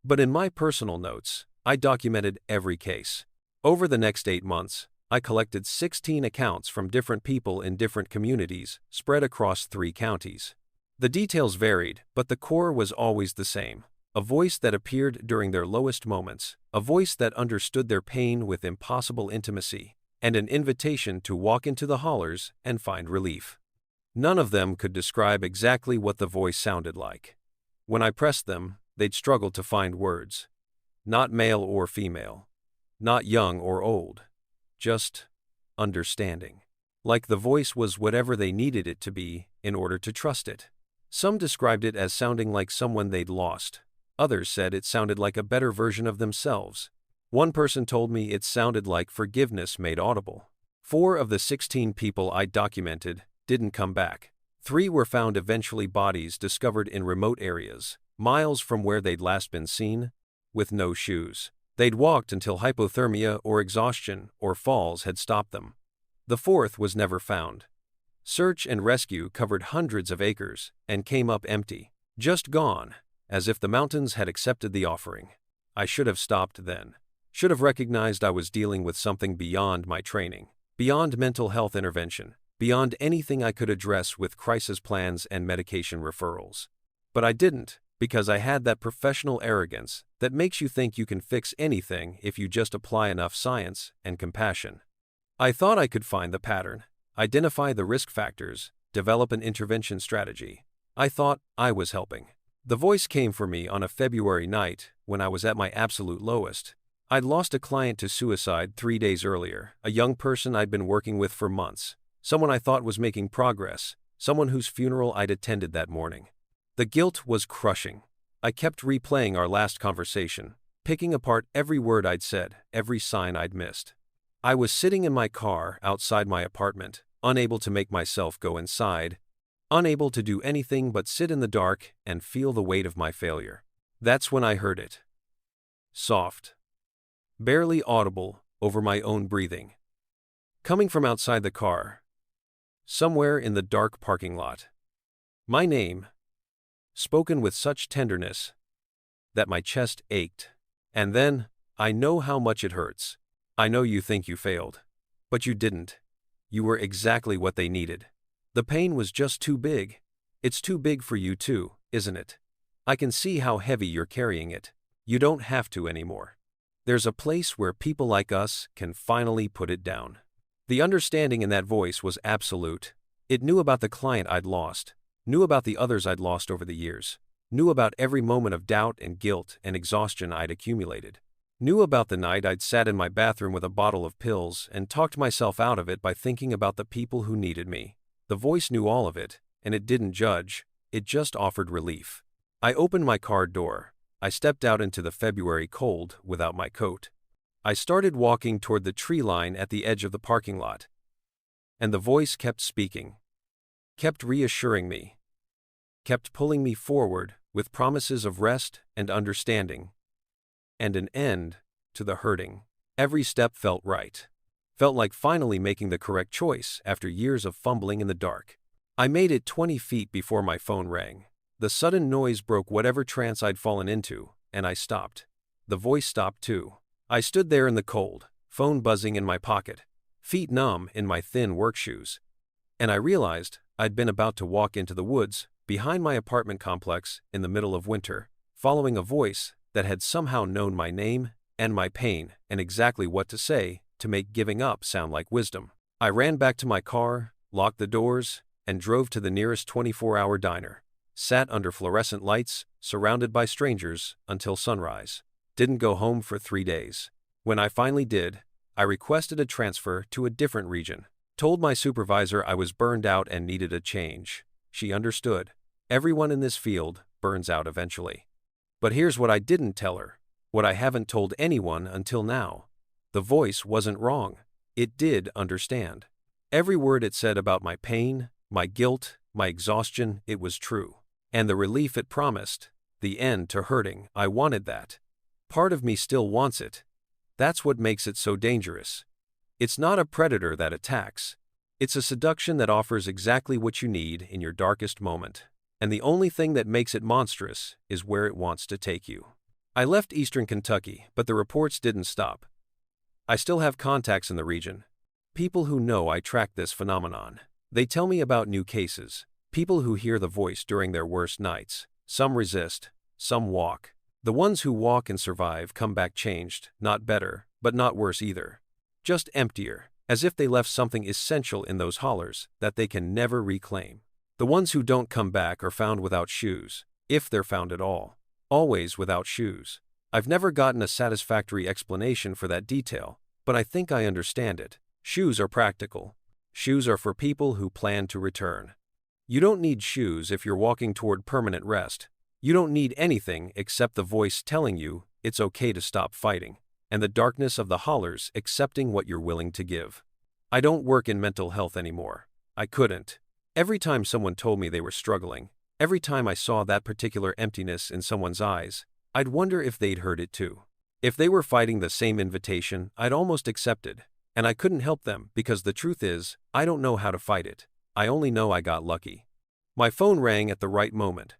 But in my personal notes, I documented every case. Over the next 8 months, I collected 16 accounts from different people in different communities spread across 3 counties. The details varied, but the core was always the same. A voice that appeared during their lowest moments, a voice that understood their pain with impossible intimacy, and an invitation to walk into the hollers and find relief. None of them could describe exactly what the voice sounded like. When I pressed them, they'd struggle to find words. Not male or female. Not young or old. Just understanding. Like the voice was whatever they needed it to be in order to trust it. Some described it as sounding like someone they'd lost. Others said it sounded like a better version of themselves. One person told me it sounded like forgiveness made audible. 4 of the 16 people I documented didn't come back. 3 were found eventually, bodies discovered in remote areas, miles from where they'd last been seen, with no shoes. They'd walked until hypothermia or exhaustion or falls had stopped them. The 4th was never found. Search and rescue covered hundreds of acres and came up empty. Just gone. as if the mountains had accepted the offering. I should have stopped then. Should have recognized I was dealing with something beyond my training, beyond mental health intervention, beyond anything I could address with crisis plans and medication referrals. But I didn't, because I had that professional arrogance that makes you think you can fix anything if you just apply enough science and compassion. I thought I could find the pattern, identify the risk factors, develop an intervention strategy. I thought I was helping. The voice came for me on a February night when I was at my absolute lowest. I'd lost a client to suicide 3 days earlier, a young person I'd been working with for months, someone I thought was making progress, someone whose funeral I'd attended that morning. The guilt was crushing. I kept replaying our last conversation, picking apart every word I'd said, every sign I'd missed. I was sitting in my car outside my apartment, unable to make myself go inside, unable to do anything but sit in the dark and feel the weight of my failure. That's when I heard it. Soft, barely audible, over my own breathing. Coming from outside the car, somewhere in the dark parking lot. My name, spoken with such tenderness that my chest ached. And then, I know how much it hurts. I know you think you failed. But you didn't. You were exactly what they needed. The pain was just too big. It's too big for you too, isn't it? I can see how heavy you're carrying it. You don't have to anymore. There's a place where people like us can finally put it down. The understanding in that voice was absolute. It knew about the client I'd lost, knew about the others I'd lost over the years, knew about every moment of doubt and guilt and exhaustion I'd accumulated, knew about the night I'd sat in my bathroom with a bottle of pills and talked myself out of it by thinking about the people who needed me. The voice knew all of it, and it didn't judge, it just offered relief. I opened my car door. I stepped out into the February cold without my coat. I started walking toward the tree line at the edge of the parking lot. And the voice kept speaking, kept reassuring me, kept pulling me forward with promises of rest and understanding, and an end to the hurting. Every step felt right. Felt like finally making the correct choice after years of fumbling in the dark. I made it 20 feet before my phone rang. The sudden noise broke whatever trance I'd fallen into, and I stopped. The voice stopped too. I stood there in the cold, phone buzzing in my pocket, feet numb in my thin work shoes. And I realized I'd been about to walk into the woods, behind my apartment complex in the middle of winter, following a voice that had somehow known my name and my pain and exactly what to say to make giving up sound like wisdom. I ran back to my car, locked the doors, and drove to the nearest 24-hour diner. Sat under fluorescent lights, surrounded by strangers, until sunrise. Didn't go home for 3 days. When I finally did, I requested a transfer to a different region. Told my supervisor I was burned out and needed a change. She understood. Everyone in this field burns out eventually. But here's what I didn't tell her, what I haven't told anyone until now. The voice wasn't wrong. It did understand. Every word it said about my pain, my guilt, my exhaustion, it was true. And the relief it promised, the end to hurting, I wanted that. Part of me still wants it. That's what makes it so dangerous. It's not a predator that attacks. It's a seduction that offers exactly what you need in your darkest moment. And the only thing that makes it monstrous is where it wants to take you. I left eastern Kentucky, but the reports didn't stop. I still have contacts in the region. People who know I track this phenomenon. They tell me about new cases. People who hear the voice during their worst nights. Some resist, some walk. The ones who walk and survive come back changed, not better, but not worse either. Just emptier, as if they left something essential in those hollers that they can never reclaim. The ones who don't come back are found without shoes, if they're found at all. Always without shoes. I've never gotten a satisfactory explanation for that detail, but I think I understand it. Shoes are practical. Shoes are for people who plan to return. You don't need shoes if you're walking toward permanent rest. You don't need anything except the voice telling you it's okay to stop fighting, and the darkness of the hollers accepting what you're willing to give. I don't work in mental health anymore. I couldn't. Every time someone told me they were struggling, every time I saw that particular emptiness in someone's eyes, I'd wonder if they'd heard it too. If they were fighting the same invitation I'd almost accepted, and I couldn't help them because the truth is, I don't know how to fight it. I only know I got lucky. My phone rang at the right moment.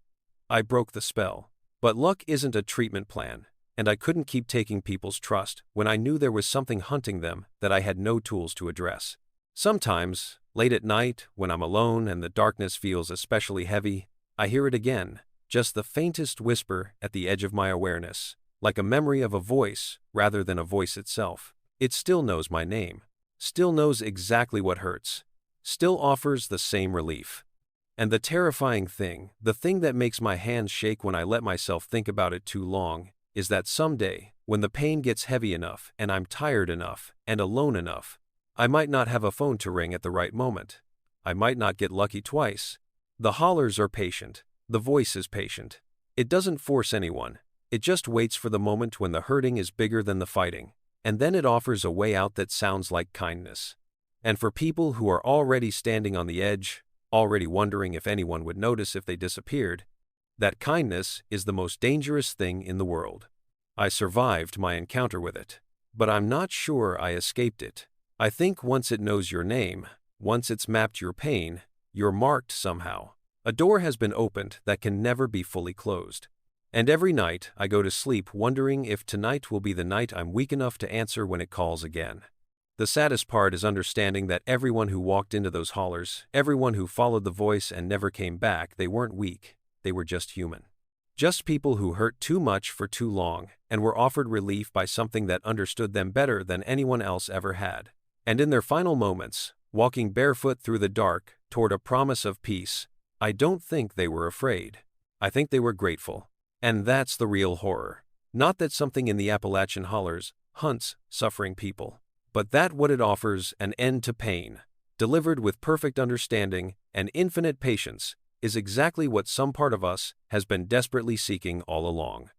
I broke the spell. But luck isn't a treatment plan, and I couldn't keep taking people's trust when I knew there was something hunting them that I had no tools to address. Sometimes, late at night, when I'm alone and the darkness feels especially heavy, I hear it again, just the faintest whisper at the edge of my awareness, like a memory of a voice rather than a voice itself. It still knows my name, still knows exactly what hurts, still offers the same relief. And the terrifying thing, the thing that makes my hands shake when I let myself think about it too long, is that someday, when the pain gets heavy enough and I'm tired enough and alone enough, I might not have a phone to ring at the right moment. I might not get lucky twice. The hollers are patient. The voice is patient. It doesn't force anyone. It just waits for the moment when the hurting is bigger than the fighting, and then it offers a way out that sounds like kindness. And for people who are already standing on the edge, already wondering if anyone would notice if they disappeared, that kindness is the most dangerous thing in the world. I survived my encounter with it, but I'm not sure I escaped it. I think once it knows your name, once it's mapped your pain, you're marked somehow. A door has been opened that can never be fully closed. And every night I go to sleep wondering if tonight will be the night I'm weak enough to answer when it calls again. The saddest part is understanding that everyone who walked into those hollers, everyone who followed the voice and never came back, they weren't weak, they were just human. Just people who hurt too much for too long and were offered relief by something that understood them better than anyone else ever had. And in their final moments, walking barefoot through the dark toward a promise of peace, I don't think they were afraid. I think they were grateful. And that's the real horror. Not that something in the Appalachian hollers hunts suffering people, but that what it offers, an end to pain, delivered with perfect understanding and infinite patience, is exactly what some part of us has been desperately seeking all along.